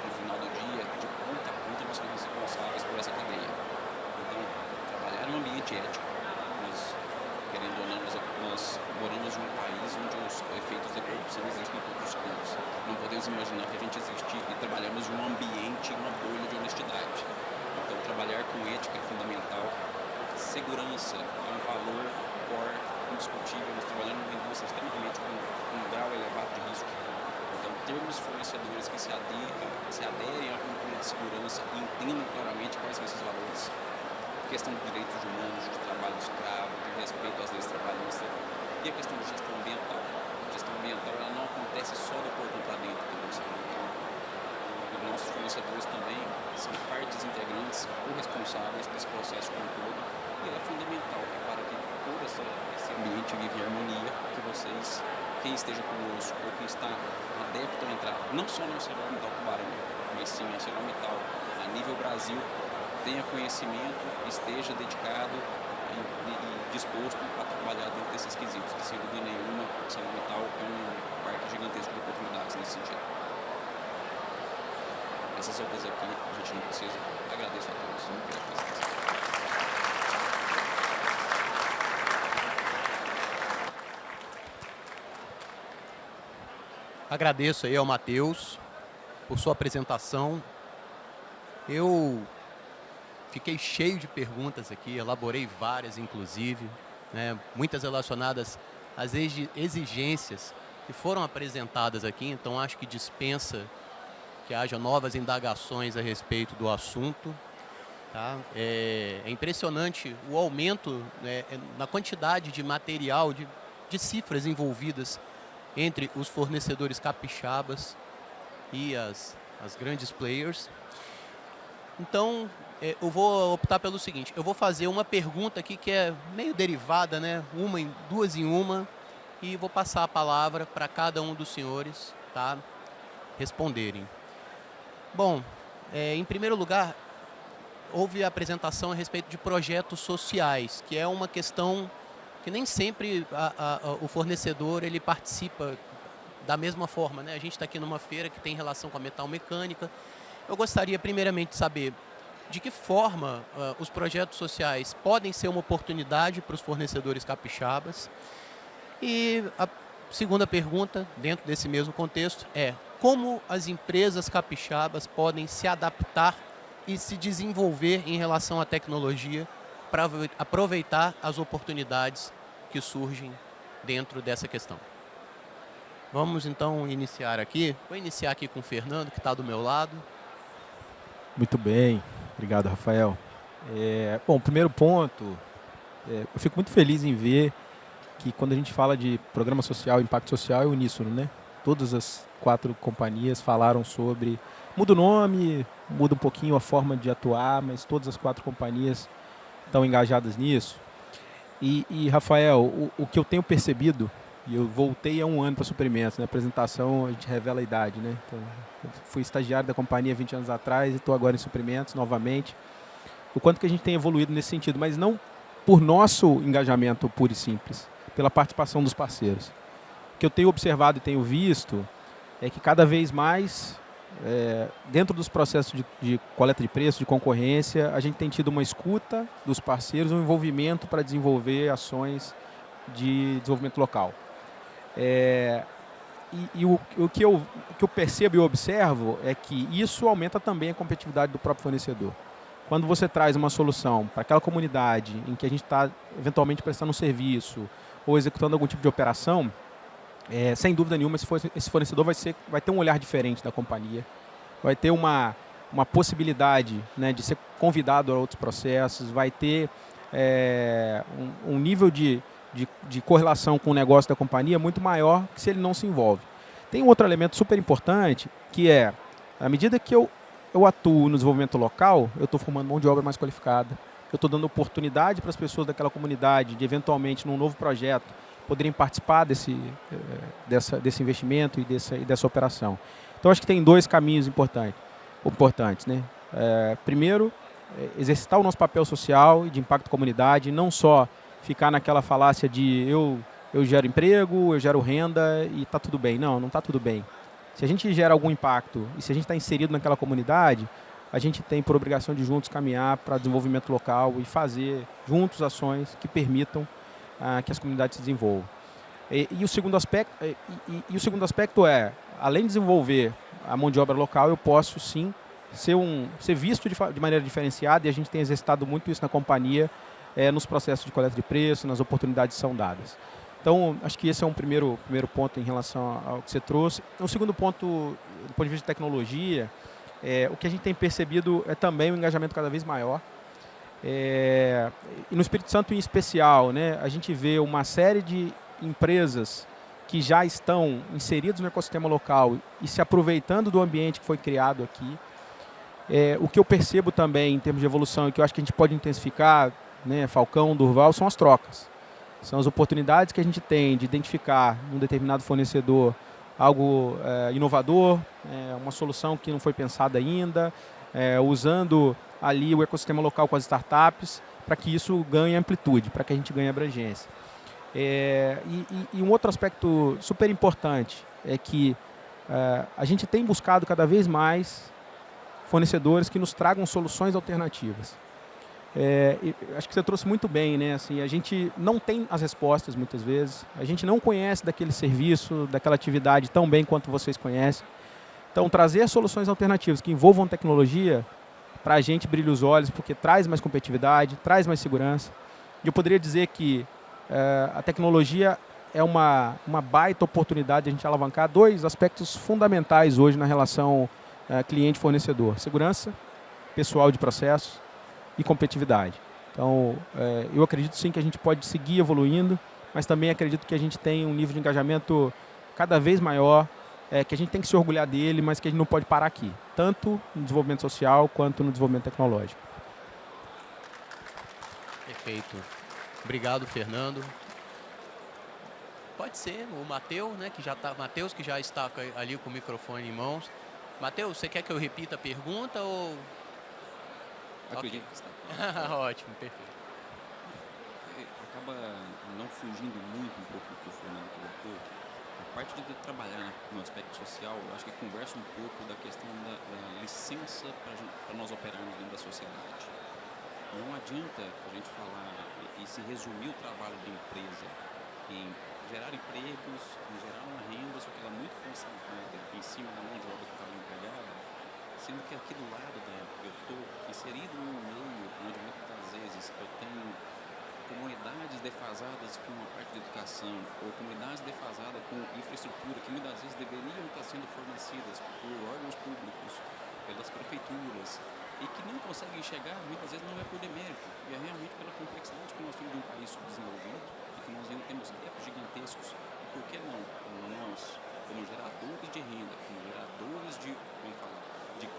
No final do dia, de ponta a ponta, nós somos responsáveis por essa cadeia. Então, trabalhar em um ambiente ético, querendo ou não, nós moramos em um país onde os efeitos da corrupção existem em todos os campos. Não podemos imaginar que a gente existe e trabalhamos em um ambiente, uma bolha de honestidade. Então, trabalhar com ética é fundamental. Segurança é um valor core, indiscutível. Nós trabalhamos numa indústria extremamente com um grau elevado de risco. Então, termos fornecedores que se aderem à cultura de segurança e entendam claramente quais são esses valores. Questão de direitos humanos, de trabalho escravo, de respeito às leis trabalhistas e a questão de gestão ambiental. A gestão ambiental ela não acontece só do portão para dentro, os nossos fornecedores também são partes integrantes corresponsáveis desse processo como um todo e ela é fundamental para que todo esse ambiente vive em harmonia, que vocês, quem esteja conosco ou quem está adepto a entrar, não só no ArcelorMittal Tubarão, mas sim no ArcelorMittal a nível Brasil, tenha conhecimento, esteja dedicado e disposto a trabalhar dentro desses quesitos, que sem dúvida nenhuma, o ArcelorMittal é um parque gigantesco de oportunidades nesse sentido. Essas outras aqui a gente não precisa. Agradeço a todos. Agradeço aí ao Matheus por sua apresentação. Eu fiquei cheio de perguntas aqui, elaborei várias, inclusive, né, muitas relacionadas às exigências que foram apresentadas aqui, então acho que dispensa que haja novas indagações a respeito do assunto. Tá? É impressionante o aumento, né, na quantidade de material, de cifras envolvidas entre os fornecedores capixabas e as grandes players. Então, eu vou optar pelo seguinte, eu vou fazer uma pergunta aqui que é meio derivada, né? Duas em uma, e vou passar a palavra para cada um dos senhores, tá? Responderem. Bom, em primeiro lugar, houve a apresentação a respeito de projetos sociais, que é uma questão que nem sempre o fornecedor ele participa da mesma forma, né? A gente está aqui numa feira que tem relação com a metalmecânica. Eu gostaria primeiramente de saber de que forma os projetos sociais podem ser uma oportunidade para os fornecedores capixabas. E a segunda pergunta, dentro desse mesmo contexto, é como as empresas capixabas podem se adaptar e se desenvolver em relação à tecnologia para aproveitar as oportunidades que surgem dentro dessa questão. Vamos então iniciar aqui. Vou iniciar aqui com o Fernando, que está do meu lado. Muito bem, obrigado, Rafael. Bom, primeiro ponto, eu fico muito feliz em ver que quando a gente fala de programa social, impacto social, é uníssono, né? Todas as 4 companhias falaram sobre... Muda o nome, muda um pouquinho a forma de atuar, mas todas as 4 companhias estão engajadas nisso. E Rafael, o que eu tenho percebido, e eu voltei há 1 ano para suprimentos, na apresentação a gente revela a idade, né? Então, eu fui estagiário da companhia 20 anos atrás e estou agora em suprimentos novamente. O quanto que a gente tem evoluído nesse sentido, mas não por nosso engajamento puro e simples, pela participação dos parceiros. O que eu tenho observado e tenho visto é que cada vez mais, dentro dos processos de coleta de preço, de concorrência, a gente tem tido uma escuta dos parceiros, um envolvimento para desenvolver ações de desenvolvimento local. O que eu percebo e observo é que isso aumenta também a competitividade do próprio fornecedor. Quando você traz uma solução para aquela comunidade em que a gente está eventualmente prestando um serviço ou executando algum tipo de operação, sem dúvida nenhuma esse fornecedor vai ter um olhar diferente da companhia, vai ter uma possibilidade, né, de ser convidado a outros processos, vai ter um nível de correlação com o negócio da companhia muito maior que se ele não se envolve. Tem um outro elemento super importante, que é, à medida que eu atuo no desenvolvimento local, eu estou formando mão de obra mais qualificada, eu estou dando oportunidade para as pessoas daquela comunidade de, eventualmente, num novo projeto, poderem participar desse investimento e dessa operação. Então, acho que tem 2 caminhos importantes, né? Primeiro, exercitar o nosso papel social e de impacto comunidade, não só ficar naquela falácia de eu gero emprego, eu gero renda e está tudo bem. Não está tudo bem. Se a gente gera algum impacto e se a gente está inserido naquela comunidade, a gente tem por obrigação de juntos caminhar para desenvolvimento local e fazer juntos ações que permitam que as comunidades se desenvolvam. E o segundo aspecto é, além de desenvolver a mão de obra local, eu posso sim ser visto de maneira diferenciada, e a gente tem exercitado muito isso na companhia, nos processos de coleta de preço, nas oportunidades que são dadas. Então, acho que esse é um primeiro ponto em relação ao que você trouxe. O segundo ponto, do ponto de vista de tecnologia, o que a gente tem percebido é também um engajamento cada vez maior. E no Espírito Santo em especial, né, a gente vê uma série de empresas que já estão inseridos no ecossistema local e se aproveitando do ambiente que foi criado aqui. O que eu percebo também em termos de evolução e que eu acho que a gente pode intensificar, né, Falcão, Durval, são as trocas. São as oportunidades que a gente tem de identificar num determinado fornecedor algo inovador, uma solução que não foi pensada ainda, usando ali o ecossistema local com as startups para que isso ganhe amplitude, para que a gente ganhe abrangência. E um outro aspecto super importante é que a gente tem buscado cada vez mais fornecedores que nos tragam soluções alternativas. Acho que você trouxe muito bem, né? Assim, a gente não tem as respostas muitas vezes, a gente não conhece daquele serviço, daquela atividade tão bem quanto vocês conhecem. Então, trazer soluções alternativas que envolvam tecnologia, para a gente brilha os olhos, porque traz mais competitividade, traz mais segurança. E eu poderia dizer que a tecnologia é uma baita oportunidade de a gente alavancar dois aspectos fundamentais hoje na relação cliente-fornecedor: segurança pessoal de processos e competitividade. Então, eu acredito sim que a gente pode seguir evoluindo, mas também acredito que a gente tem um nível de engajamento cada vez maior, que a gente tem que se orgulhar dele, mas que a gente não pode parar aqui, tanto no desenvolvimento social quanto no desenvolvimento tecnológico. Perfeito. Obrigado, Fernando. Pode ser o Matheus, né, que já está ali com o microfone em mãos. Matheus, você quer que eu repita a pergunta ou... Acredito que está. Ótimo, perfeito. Acaba não fugindo muito um pouco do que o Fernando colocou. A parte de trabalhar no aspecto social, eu acho que conversa um pouco da questão da licença para nós operarmos dentro da sociedade. Não adianta a gente falar e se resumir o trabalho da empresa em gerar empregos, em gerar uma renda, só que ela é muito concentrada em cima da mão de obra que está empregada, sendo que aqui do lado eu estou inserido num meio onde muitas vezes eu tenho comunidades defasadas com a parte de educação, ou comunidades defasadas com infraestrutura que muitas vezes deveriam estar sendo fornecidas por órgãos públicos, pelas prefeituras, e que não conseguem chegar, muitas vezes não é por demérito, e é realmente pela complexidade que nós temos de um país subdesenvolvido, e que nós ainda temos gaps gigantescos. E por que não nós, como geradores de renda, como geradores de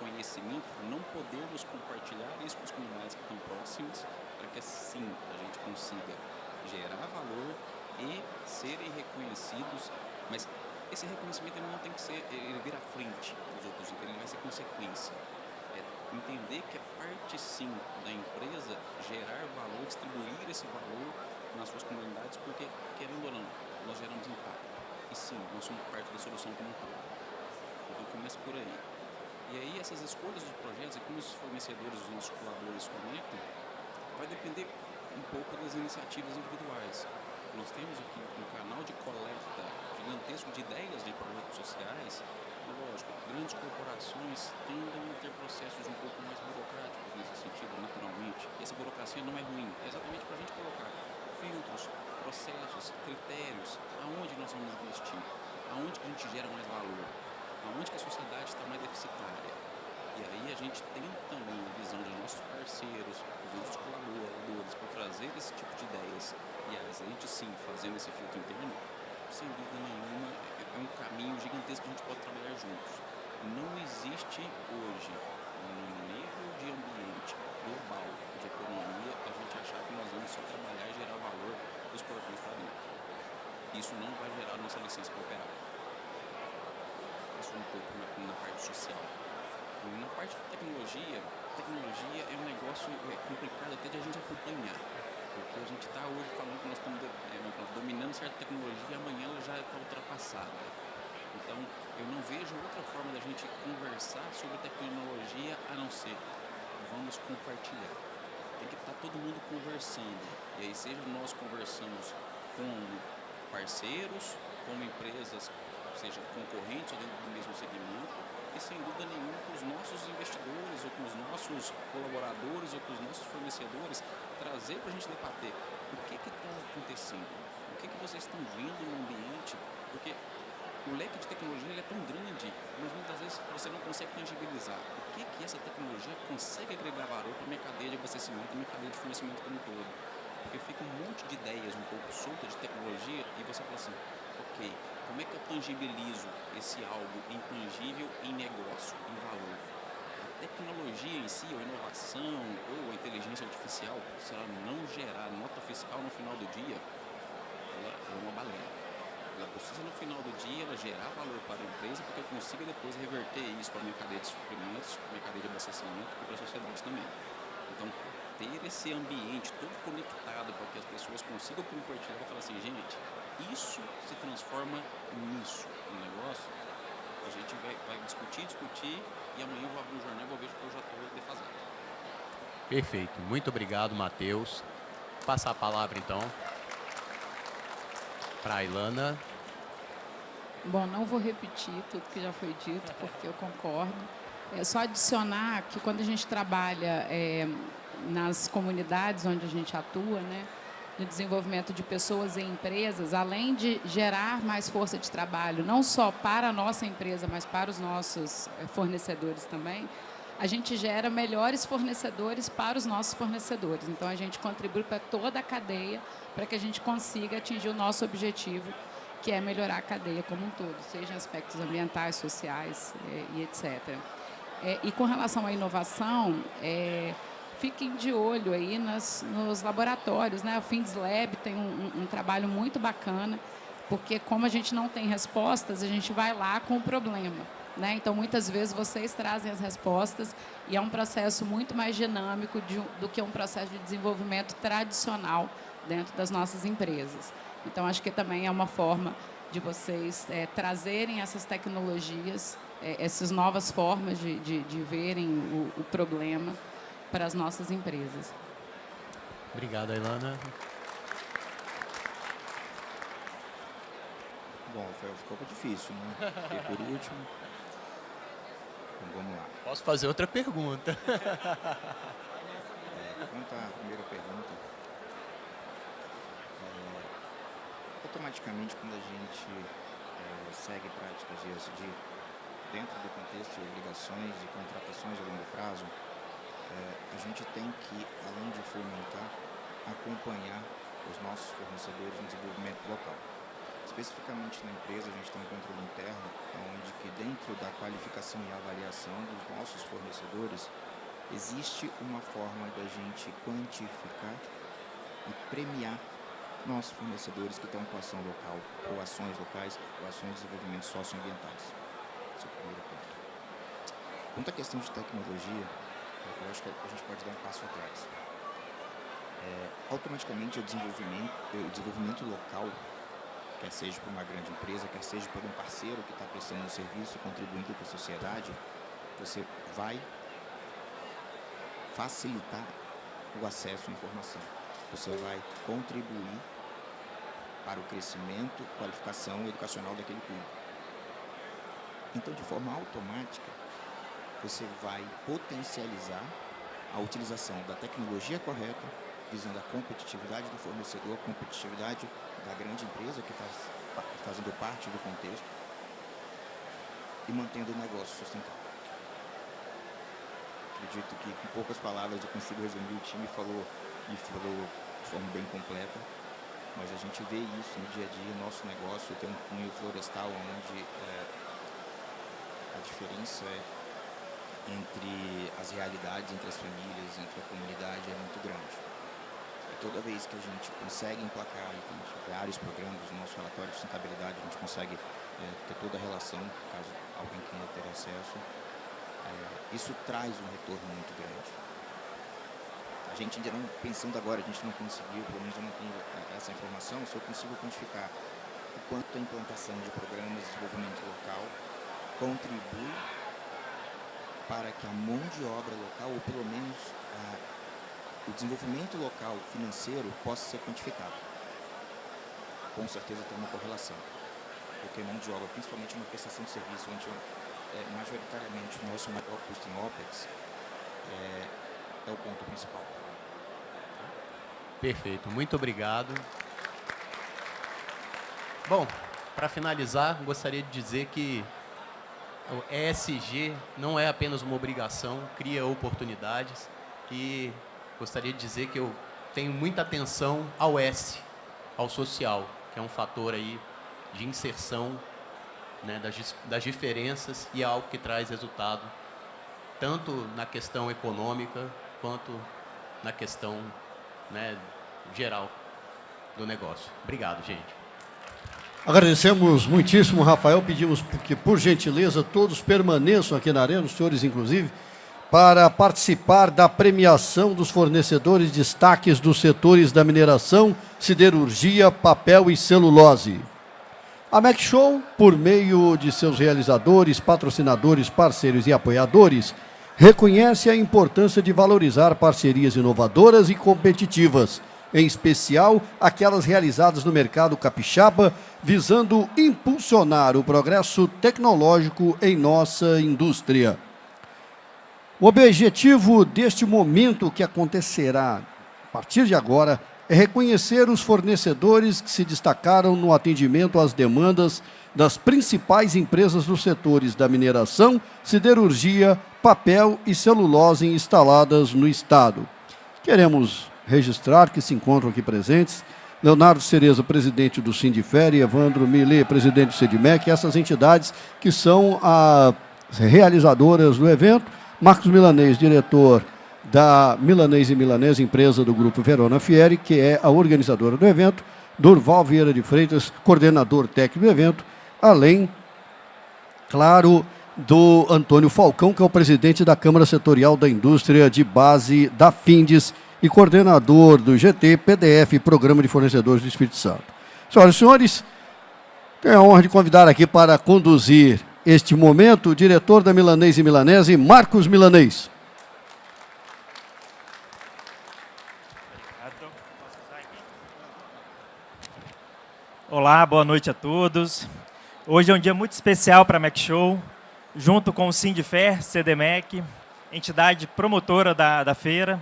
conhecimento, não podemos compartilhar isso com as comunidades que estão próximas, para que assim a gente consiga gerar valor e serem reconhecidos, mas esse reconhecimento ele não tem que ser, ele vir à frente dos outros, ele vai ser consequência. Entender que a parte sim da empresa gerar valor, distribuir esse valor nas suas comunidades, porque querendo ou não, nós geramos impacto. E sim, nós somos parte da solução como um todo. Então começa por aí. E aí essas escolhas dos projetos e como os fornecedores, os nossos colaboradores conectam, vai depender um pouco das iniciativas individuais. Nós temos aqui um canal de coleta gigantesco de ideias de projetos sociais. Lógico, grandes corporações tendem a ter processos um pouco mais burocráticos nesse sentido, naturalmente. Essa burocracia não é ruim, é exatamente para a gente colocar filtros, processos, critérios, aonde nós vamos investir, aonde que a gente gera mais valor, aonde que a sociedade está mais deficitária. E aí a gente tem também a visão dos nossos parceiros, dos nossos colaboradores, para trazer esse tipo de ideias. E a gente sim, fazendo esse filtro interno, sem dúvida nenhuma, é um caminho gigantesco que a gente pode trabalhar juntos. Não existe hoje, no nível de ambiente global de economia, a gente achar que nós vamos só trabalhar e gerar valor dos portões para dentro. Isso não vai gerar nossa licença para operar. Isso um pouco na parte social. Na parte de tecnologia é um negócio complicado até de a gente acompanhar. Porque a gente está hoje falando que nós estamos dominando certa tecnologia e amanhã ela já está ultrapassada. Então, eu não vejo outra forma da gente conversar sobre tecnologia a não ser vamos compartilhar. Tem que estar todo mundo conversando. E aí, seja nós conversamos com parceiros, com empresas, seja concorrentes ou dentro do mesmo segmento, e sem dúvida nenhuma com os nossos investidores, ou com os nossos colaboradores, ou com os nossos fornecedores, trazer para a gente debater o que está acontecendo, o que vocês estão vendo no ambiente, porque o leque de tecnologia ele é tão grande, mas muitas vezes você não consegue tangibilizar o que essa tecnologia consegue agregar valor para a minha cadeia de abastecimento e minha cadeia de fornecimento como um todo. Porque fica um monte de ideias um pouco soltas de tecnologia e você fala assim, ok, como é que eu tangibilizo esse algo intangível em negócio, em valor? A tecnologia em si, ou a inovação, ou a inteligência artificial, se ela não gerar nota fiscal no final do dia, ela é uma balela. Ela precisa no final do dia ela gerar valor para a empresa para que eu consiga depois reverter isso para a minha cadeia de suprimentos, para a minha cadeia de abastecimento e para a sociedade também. Então, ter esse ambiente todo conectado para que as pessoas consigam compartilhar e falar assim, gente, isso se transforma nisso, no negócio, a gente vai discutir e amanhã eu vou abrir um jornal e vou ver que eu já estou defasado. Perfeito. Muito obrigado, Matheus. Passar a palavra, então, para a Ilana. Bom, não vou repetir tudo que já foi dito, porque eu concordo. É só adicionar que quando a gente trabalha nas comunidades onde a gente atua, né, no desenvolvimento de pessoas e empresas, além de gerar mais força de trabalho, não só para a nossa empresa, mas para os nossos fornecedores também, a gente gera melhores fornecedores para os nossos fornecedores. Então, a gente contribui para toda a cadeia para que a gente consiga atingir o nosso objetivo, que é melhorar a cadeia como um todo, seja em aspectos ambientais, sociais e etc. E com relação à inovação, fiquem de olho aí nos laboratórios, né? O Fins Lab tem um trabalho muito bacana, porque como a gente não tem respostas, a gente vai lá com o problema, né? Então, muitas vezes, vocês trazem as respostas e é um processo muito mais dinâmico do que um processo de desenvolvimento tradicional dentro das nossas empresas. Então, acho que também é uma forma de vocês trazerem essas tecnologias, essas novas formas de verem o problema para as nossas empresas. Obrigado, Ilana. Bom, ficou difícil, né? Fiquei por último. Então, vamos lá. Posso fazer outra pergunta? Quanto à primeira pergunta, automaticamente quando a gente segue práticas de ESG dentro do contexto de obrigações e contratações a longo prazo, a gente tem que, além de fomentar, acompanhar os nossos fornecedores no desenvolvimento local. Especificamente na empresa, a gente tem um controle interno, onde que dentro da qualificação e avaliação dos nossos fornecedores, existe uma forma da gente quantificar e premiar nossos fornecedores que estão com ação local, ou ações locais, ou ações de desenvolvimento socioambientais. Esse é o primeiro ponto. Quanto à questão de tecnologia, eu acho que a gente pode dar um passo atrás. Automaticamente o desenvolvimento local, quer seja por uma grande empresa, quer seja por um parceiro que está prestando um serviço e contribuindo para a sociedade, você vai facilitar o acesso à informação. Você vai contribuir para o crescimento, qualificação educacional daquele público. Então, de forma automática, você vai potencializar a utilização da tecnologia correta, visando a competitividade do fornecedor, a competitividade da grande empresa que está fazendo parte do contexto e mantendo o negócio sustentável. Acredito que, com poucas palavras, eu consigo resumir. O time falou de forma bem completa, mas a gente vê isso no dia a dia. Nosso negócio tem um cunho florestal onde a diferença entre as realidades, entre as famílias, entre a comunidade é muito grande. E toda vez que a gente consegue emplacar, e tem vários programas, no nosso relatório de sustentabilidade, a gente consegue ter toda a relação, caso alguém queira ter acesso, isso traz um retorno muito grande. A gente ainda não, pensando agora, a gente não conseguiu, pelo menos eu não tenho essa informação, se eu consigo quantificar o quanto a implantação de programas de desenvolvimento local contribui para que a mão de obra local, ou pelo menos o desenvolvimento local financeiro, possa ser quantificado. Com certeza tem uma correlação, porque mão de obra, principalmente uma prestação de serviço, onde majoritariamente o nosso maior custo em OPEX, é o ponto principal. Perfeito, muito obrigado. Bom, para finalizar, gostaria de dizer que o ESG não é apenas uma obrigação, cria oportunidades, e gostaria de dizer que eu tenho muita atenção ao S, ao social, que é um fator aí de inserção, né, das diferenças, e é algo que traz resultado tanto na questão econômica quanto na questão, né, geral do negócio. Obrigado, gente. Agradecemos muitíssimo, Rafael. Pedimos que, por gentileza, todos permaneçam aqui na arena, os senhores inclusive, para participar da premiação dos fornecedores destaques dos setores da mineração, siderurgia, papel e celulose. A McShow, por meio de seus realizadores, patrocinadores, parceiros e apoiadores, reconhece a importância de valorizar parcerias inovadoras e competitivas, em especial aquelas realizadas no mercado capixaba, visando impulsionar o progresso tecnológico em nossa indústria. O objetivo deste momento que acontecerá a partir de agora é reconhecer os fornecedores que se destacaram no atendimento às demandas das principais empresas dos setores da mineração, siderurgia, papel e celulose instaladas no Estado. Queremos registrar que se encontram aqui presentes Leonardo Cereza, presidente do Sindifer, e Evandro Millet, presidente do Sedmec, essas entidades que são as realizadoras do evento. Marcos Milanês, diretor da Milanês e Milanês, empresa do Grupo Verona Fieri, que é a organizadora do evento. Durval Vieira de Freitas, coordenador técnico do evento, além, claro, do Antônio Falcão, que é o presidente da Câmara Setorial da Indústria de Base da Findes e coordenador do GT, PDF, Programa de Fornecedores do Espírito Santo. Senhoras e senhores, tenho a honra de convidar aqui para conduzir este momento o diretor da Milanês e Milanese, Marcos Milanês. Olá, boa noite a todos. Hoje é um dia muito especial para a McShow, junto com o Sindifer, CDMEC, entidade promotora da feira,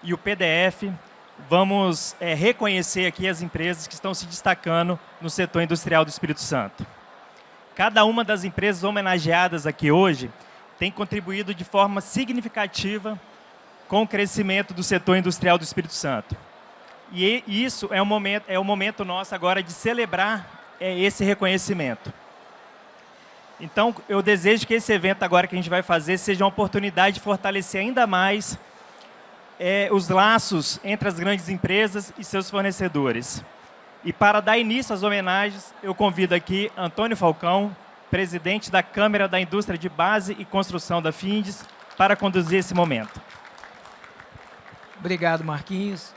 e o PDF, vamos reconhecer aqui as empresas que estão se destacando no setor industrial do Espírito Santo. Cada uma das empresas homenageadas aqui hoje tem contribuído de forma significativa com o crescimento do setor industrial do Espírito Santo. E isso é o momento nosso agora de celebrar esse reconhecimento. Então, eu desejo que esse evento agora que a gente vai fazer seja uma oportunidade de fortalecer ainda mais os laços entre as grandes empresas e seus fornecedores. E para dar início às homenagens, eu convido aqui Antônio Falcão, presidente da Câmara da Indústria de Base e Construção da Findes, para conduzir esse momento. Obrigado, Marquinhos.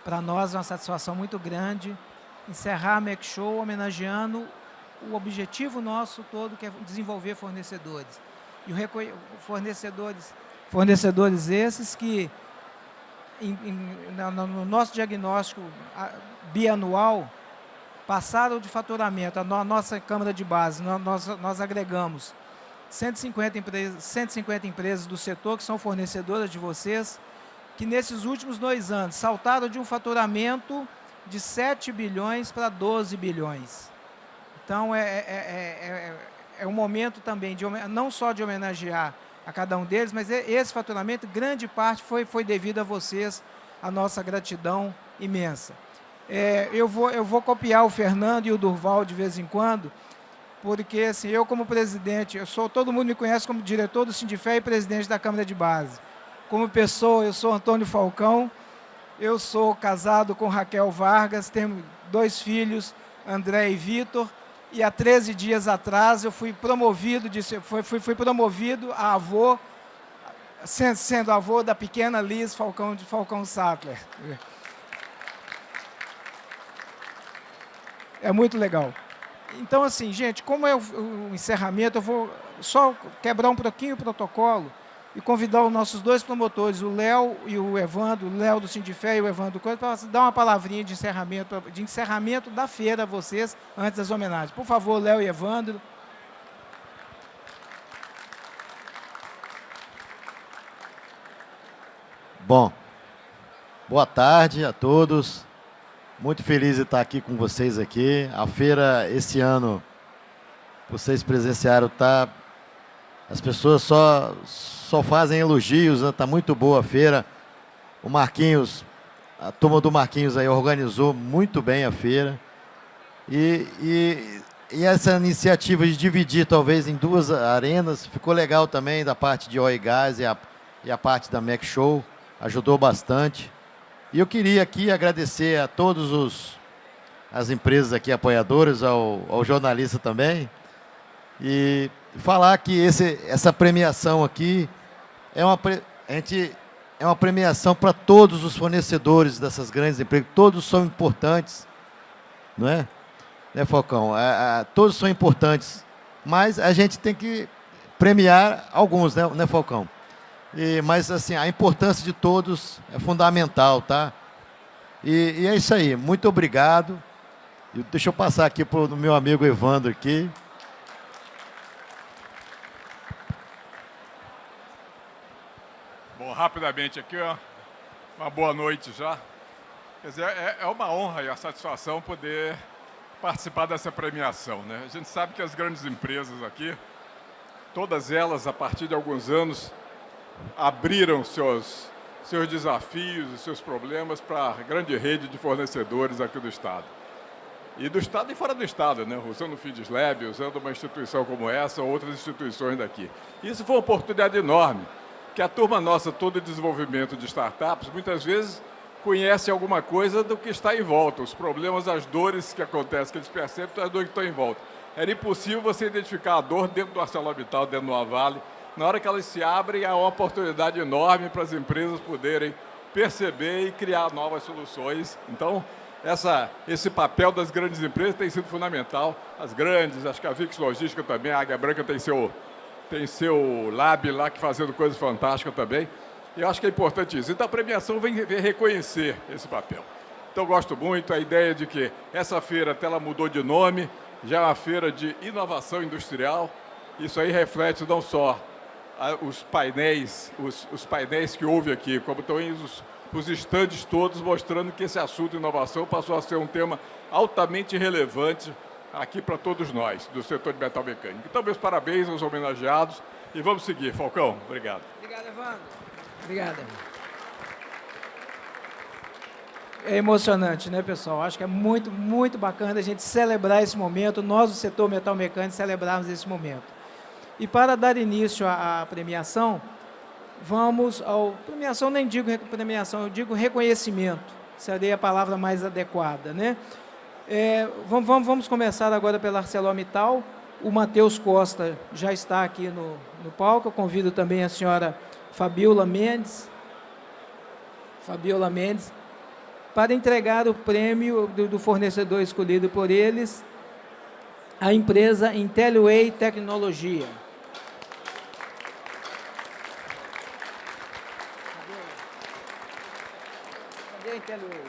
Para nós é uma satisfação muito grande encerrar a McShow homenageando o objetivo nosso todo, que é desenvolver fornecedores. E fornecedores esses que, no nosso diagnóstico bianual, passaram de faturamento. A nossa Câmara de Base, nós agregamos 150 empresas do setor que são fornecedoras de vocês, que nesses últimos 2 anos saltaram de um faturamento de 7 bilhões para 12 bilhões. Então, é um momento também, não só de homenagear a cada um deles, mas esse faturamento, grande parte, foi devido a vocês, a nossa gratidão imensa. Eu vou copiar o Fernando e o Durval de vez em quando, porque assim, eu como presidente, todo mundo me conhece como diretor do Sindifer e presidente da Câmara de Base. Como pessoa, eu sou Antônio Falcão, eu sou casado com Raquel Vargas, tenho 2 filhos, André e Vitor, e há 13 dias atrás eu fui promovido a avô sendo avô da pequena Liz Falcão de Falcão Sattler. É muito legal. Então, assim, gente, como é o encerramento, eu vou só quebrar um pouquinho o protocolo e convidar os nossos dois promotores, o Léo e o Evandro, o Léo do Sindifé e o Evandro do Coisa, para dar uma palavrinha de encerramento da feira a vocês, antes das homenagens. Por favor, Léo e Evandro. Bom, boa tarde a todos. Muito feliz de estar aqui com vocês aqui. A feira, esse ano, vocês presenciaram, tá? As pessoas só fazem elogios, né? Tá muito boa a feira. O Marquinhos, a turma do Marquinhos aí organizou muito bem a feira. E essa iniciativa de dividir, talvez, em duas arenas, ficou legal também, da parte de Oi Gás e a parte da Mac Show. Ajudou bastante. E eu queria aqui agradecer a todas as empresas aqui apoiadoras, ao jornalista também, e falar que essa premiação aqui é uma premiação para todos os fornecedores dessas grandes empresas. Todos são importantes, não é? Né, Falcão? Todos são importantes, mas a gente tem que premiar alguns, né, Falcão? Mas, assim, a importância de todos é fundamental, tá? E é isso aí. Muito obrigado. Deixa eu passar aqui para o meu amigo Evandro aqui. Bom, rapidamente aqui, ó, uma boa noite já. Quer dizer, é uma honra e a satisfação poder participar dessa premiação, né? A gente sabe que as grandes empresas aqui, todas elas, a partir de alguns anos, abriram seus desafios e seus problemas para a grande rede de fornecedores aqui do Estado. E do Estado e fora do Estado, né? Usando o FIDSLab, usando uma instituição como essa ou outras instituições daqui. Isso foi uma oportunidade enorme, que a turma nossa, todo o desenvolvimento de startups, muitas vezes conhece alguma coisa do que está em volta, os problemas, as dores que acontecem, que eles percebem, as dores que estão em volta. Era impossível você identificar a dor dentro do ArcelorMittal, dentro do Avale. Na hora que elas se abrem, há uma oportunidade enorme para as empresas poderem perceber e criar novas soluções. Então, esse papel das grandes empresas tem sido fundamental. As grandes, acho que a Vix Logística também, a Águia Branca tem seu lab lá que fazendo coisas fantásticas também. E eu acho que é importante isso. Então, a premiação vem reconhecer esse papel. Então, eu gosto muito a ideia de que essa feira até ela mudou de nome, já é uma feira de inovação industrial. Isso aí reflete não só os painéis que houve aqui, como também os estandes todos mostrando que esse assunto de inovação passou a ser um tema altamente relevante aqui para todos nós, do setor de metal mecânico. Então, meus parabéns aos homenageados e vamos seguir. Falcão, obrigado. Obrigado, Evandro. Obrigado. É emocionante, né, pessoal? Acho que é muito, muito bacana a gente celebrar esse momento, nós do setor metal mecânico celebrarmos esse momento. E para dar início à premiação, premiação nem digo premiação, eu digo reconhecimento, seria a palavra mais adequada, né? Vamos começar agora pela ArcelorMittal. O Matheus Costa já está aqui no palco. Eu convido também a senhora Fabiola Mendes, para entregar o prêmio do fornecedor escolhido por eles, a empresa Intelliway Tecnologia. Cadê a Intelliway?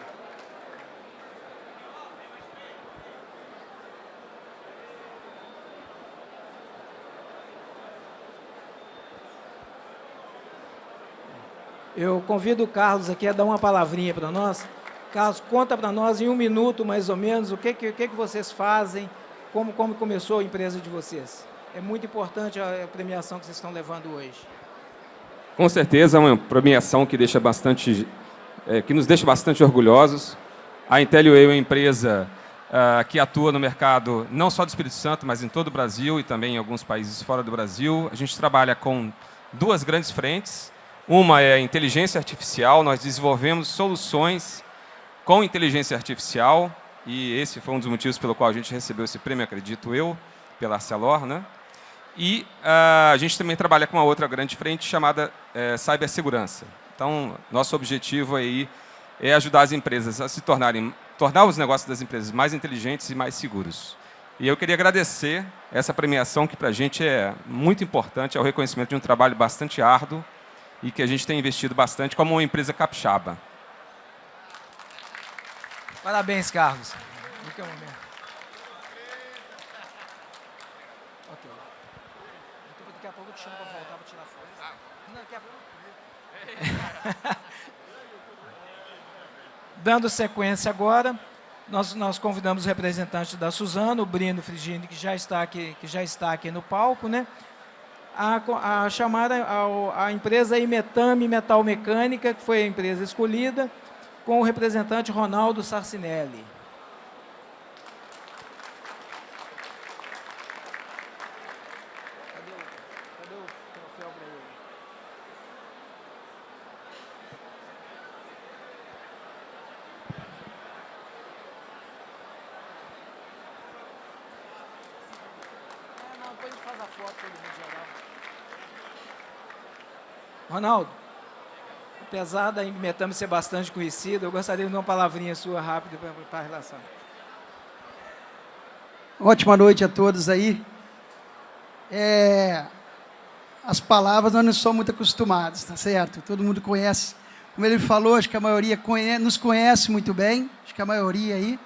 Eu convido o Carlos aqui a dar uma palavrinha para nós. Carlos, conta para nós em 1 minuto, mais ou menos, o que vocês fazem, como começou a empresa de vocês. É muito importante a premiação que vocês estão levando hoje. Com certeza, é uma premiação que nos deixa bastante orgulhosos. A Intelliway é uma empresa que atua no mercado não só do Espírito Santo, mas em todo o Brasil e também em alguns países fora do Brasil. A gente trabalha com 2 grandes frentes. Uma é a inteligência artificial. Nós desenvolvemos soluções com inteligência artificial e esse foi um dos motivos pelo qual a gente recebeu esse prêmio, acredito eu, pela Arcelor, né? E a gente também trabalha com uma outra grande frente chamada cibersegurança. Então, nosso objetivo aí é ajudar as empresas a tornar os negócios das empresas mais inteligentes e mais seguros. E eu queria agradecer essa premiação, que para a gente é muito importante, é o reconhecimento de um trabalho bastante árduo e que a gente tem investido bastante como uma empresa capixaba. Parabéns, Carlos. Daqui a pouco eu te chamo para voltar para tirar foto. Não, daqui a pouco. Dando sequência agora, nós convidamos o representante da Suzano, o Brino Frigini, que já está aqui no palco, né? A chamar a empresa Imetame Metal Mecânica, que foi a empresa escolhida, com o representante Ronaldo Sarcinelli. Cadê o troféu para ele? Não, depois a gente faz a foto todo mundo geral. Ronaldo, apesar da Imetame ser bastante conhecida, eu gostaria de dar uma palavrinha sua rápida para a relação. Ótima noite a todos aí. As palavras nós não somos muito acostumados, tá certo? Todo mundo conhece. Como ele falou, acho que a maioria nos conhece muito bem, acho que a maioria aí.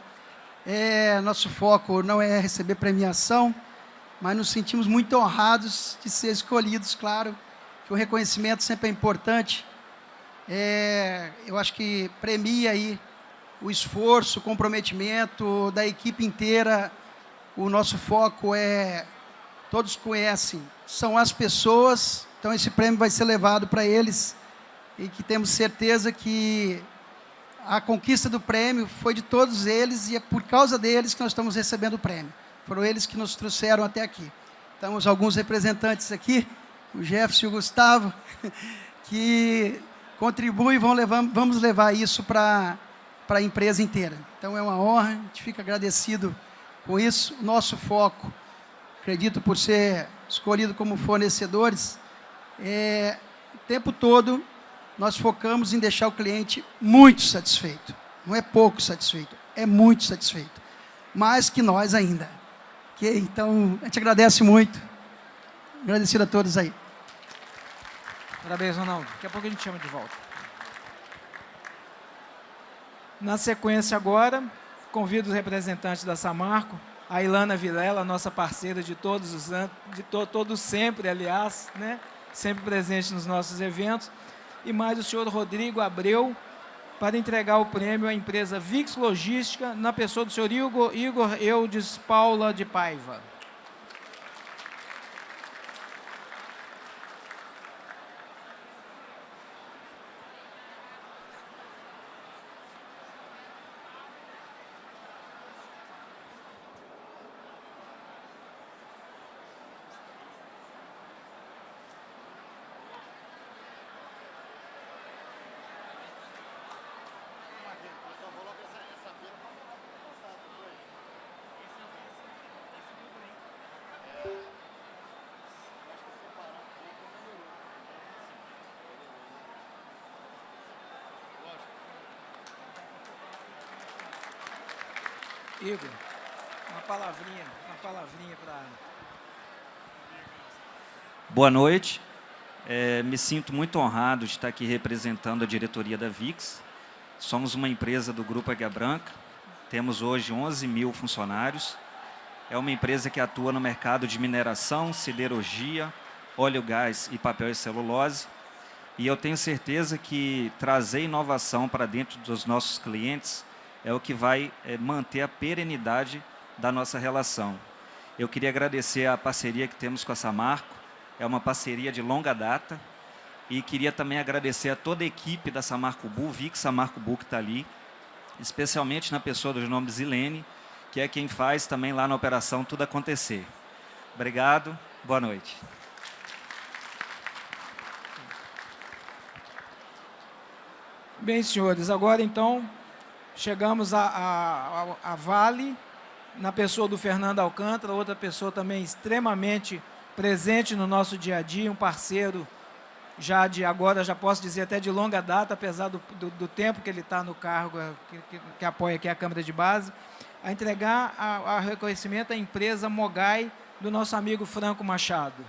Nosso foco não é receber premiação, mas nos sentimos muito honrados de ser escolhidos, claro, que o reconhecimento sempre é importante. Eu acho que premia aí o esforço, o comprometimento da equipe inteira. O nosso foco todos conhecem, são as pessoas, então esse prêmio vai ser levado para eles e que temos certeza que a conquista do prêmio foi de todos eles e é por causa deles que nós estamos recebendo o prêmio. Foram eles que nos trouxeram até aqui. Temos alguns representantes aqui, o Jefferson e o Gustavo, que contribuem e vamos levar isso para a empresa inteira. Então é uma honra, a gente fica agradecido com isso. O nosso foco, acredito por ser escolhido como fornecedores, o tempo todo nós focamos em deixar o cliente muito satisfeito. Não é pouco satisfeito, é muito satisfeito. Mais que nós ainda. Okay? Então, a gente agradece muito. Agradecido a todos aí. Parabéns, Ronaldo. Daqui a pouco a gente chama de volta. Na sequência agora, convido os representantes da Samarco, a Ilana Vilela, nossa parceira de todos os anos, todos sempre, aliás, né? Sempre presente nos nossos eventos, e mais o senhor Rodrigo Abreu, para entregar o prêmio à empresa VIX Logística, na pessoa do senhor Igor Eudes Paula de Paiva. Igor, uma palavrinha para... Boa noite. Me sinto muito honrado de estar aqui representando a diretoria da VIX. Somos uma empresa do Grupo Águia Branca. Temos hoje 11 mil funcionários. É uma empresa que atua no mercado de mineração, siderurgia, óleo, gás e papel e celulose. E eu tenho certeza que trazer inovação para dentro dos nossos clientes é o que vai manter a perenidade da nossa relação. Eu queria agradecer a parceria que temos com a Samarco, é uma parceria de longa data, e queria também agradecer a toda a equipe da Samarco Bull, VIX Samarco Bull, que está ali, especialmente na pessoa do nome Zilene, que é quem faz também lá na operação tudo acontecer. Obrigado, boa noite. Bem, senhores, agora então chegamos a Vale, na pessoa do Fernando Alcântara, outra pessoa também extremamente presente no nosso dia a dia, um parceiro já de agora, já posso dizer até de longa data, apesar do tempo que ele está no cargo, que apoia aqui a Câmara de Base, a entregar a reconhecimento à empresa Mogai, do nosso amigo Franco Machado.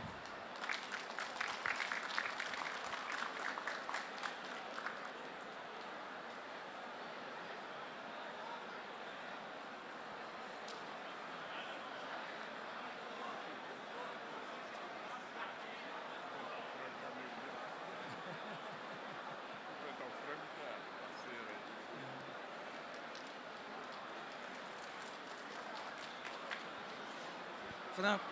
Franco,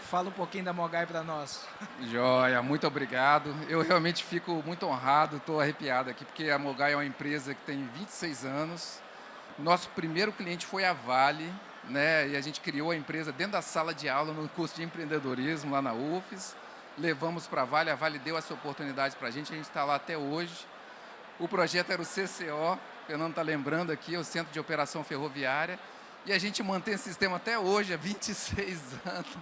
fala um pouquinho da Mogai para nós. Joia, muito obrigado. Eu realmente fico muito honrado, estou arrepiado aqui, porque a Mogai é uma empresa que tem 26 anos. Nosso primeiro cliente foi a Vale, né? E a gente criou a empresa dentro da sala de aula no curso de empreendedorismo lá na UFES. Levamos para a Vale deu essa oportunidade para a gente está lá até hoje. O projeto era o CCO, Fernando está lembrando aqui, o Centro de Operação Ferroviária. E a gente mantém esse sistema até hoje, há 26 anos.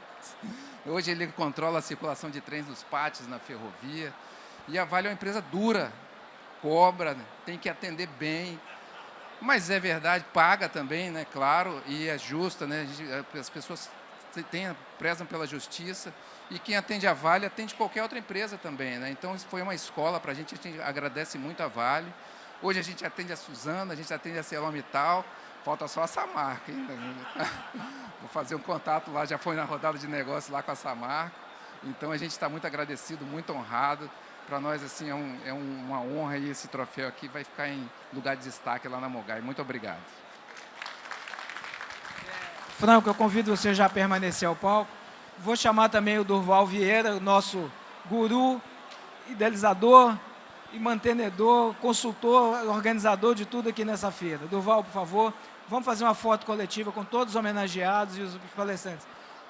Hoje ele controla a circulação de trens nos pátios, na ferrovia. E a Vale é uma empresa dura, cobra, tem que atender bem. Mas é verdade, paga também, né? Claro, e é justa, né? As pessoas prezam pela justiça. E quem atende a Vale atende qualquer outra empresa também, né? Então isso foi uma escola para a gente agradece muito a Vale. Hoje a gente atende a Suzano, a gente atende a ArcelorMittal. Falta só a Samarco ainda. Vou fazer um contato lá, já foi na rodada de negócio lá com a Samarco. Então a gente está muito agradecido, muito honrado. Para nós assim, é uma honra e esse troféu aqui vai ficar em lugar de destaque lá na Mogai. Muito obrigado. Franco, eu convido você já a permanecer ao palco. Vou chamar também o Durval Vieira, o nosso guru, idealizador e mantenedor, consultor, organizador de tudo aqui nessa feira. Durval, por favor, vamos fazer uma foto coletiva com todos os homenageados e os palestrantes.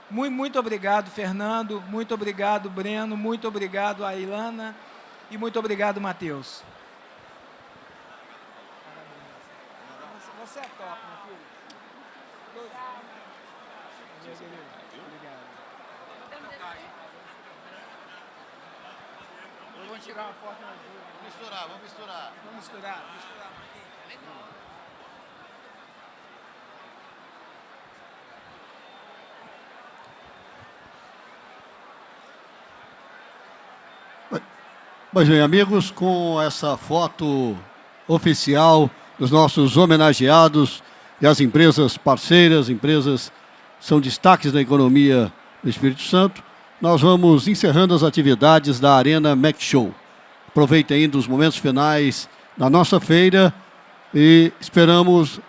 Muito obrigado, Fernando, muito obrigado, Breno, muito obrigado, Ailana e muito obrigado, Matheus. Você é top, meu filho. Vamos tirar uma foto nós dois. Vamos misturar. Vamos misturar. Pois bem, amigos, com essa foto oficial dos nossos homenageados e as empresas parceiras, empresas que são destaques da economia do Espírito Santo, nós vamos encerrando as atividades da Arena Mac Show. Aproveitem ainda os momentos finais da nossa feira e esperamos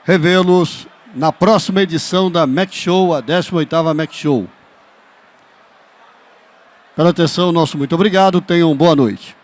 revê-los na próxima edição da Mac Show, a 18ª Mac Show. Pela atenção, nosso muito obrigado. Tenham boa noite.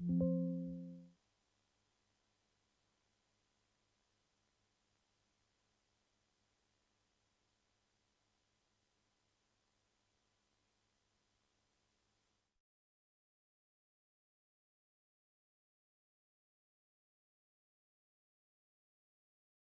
Thank you.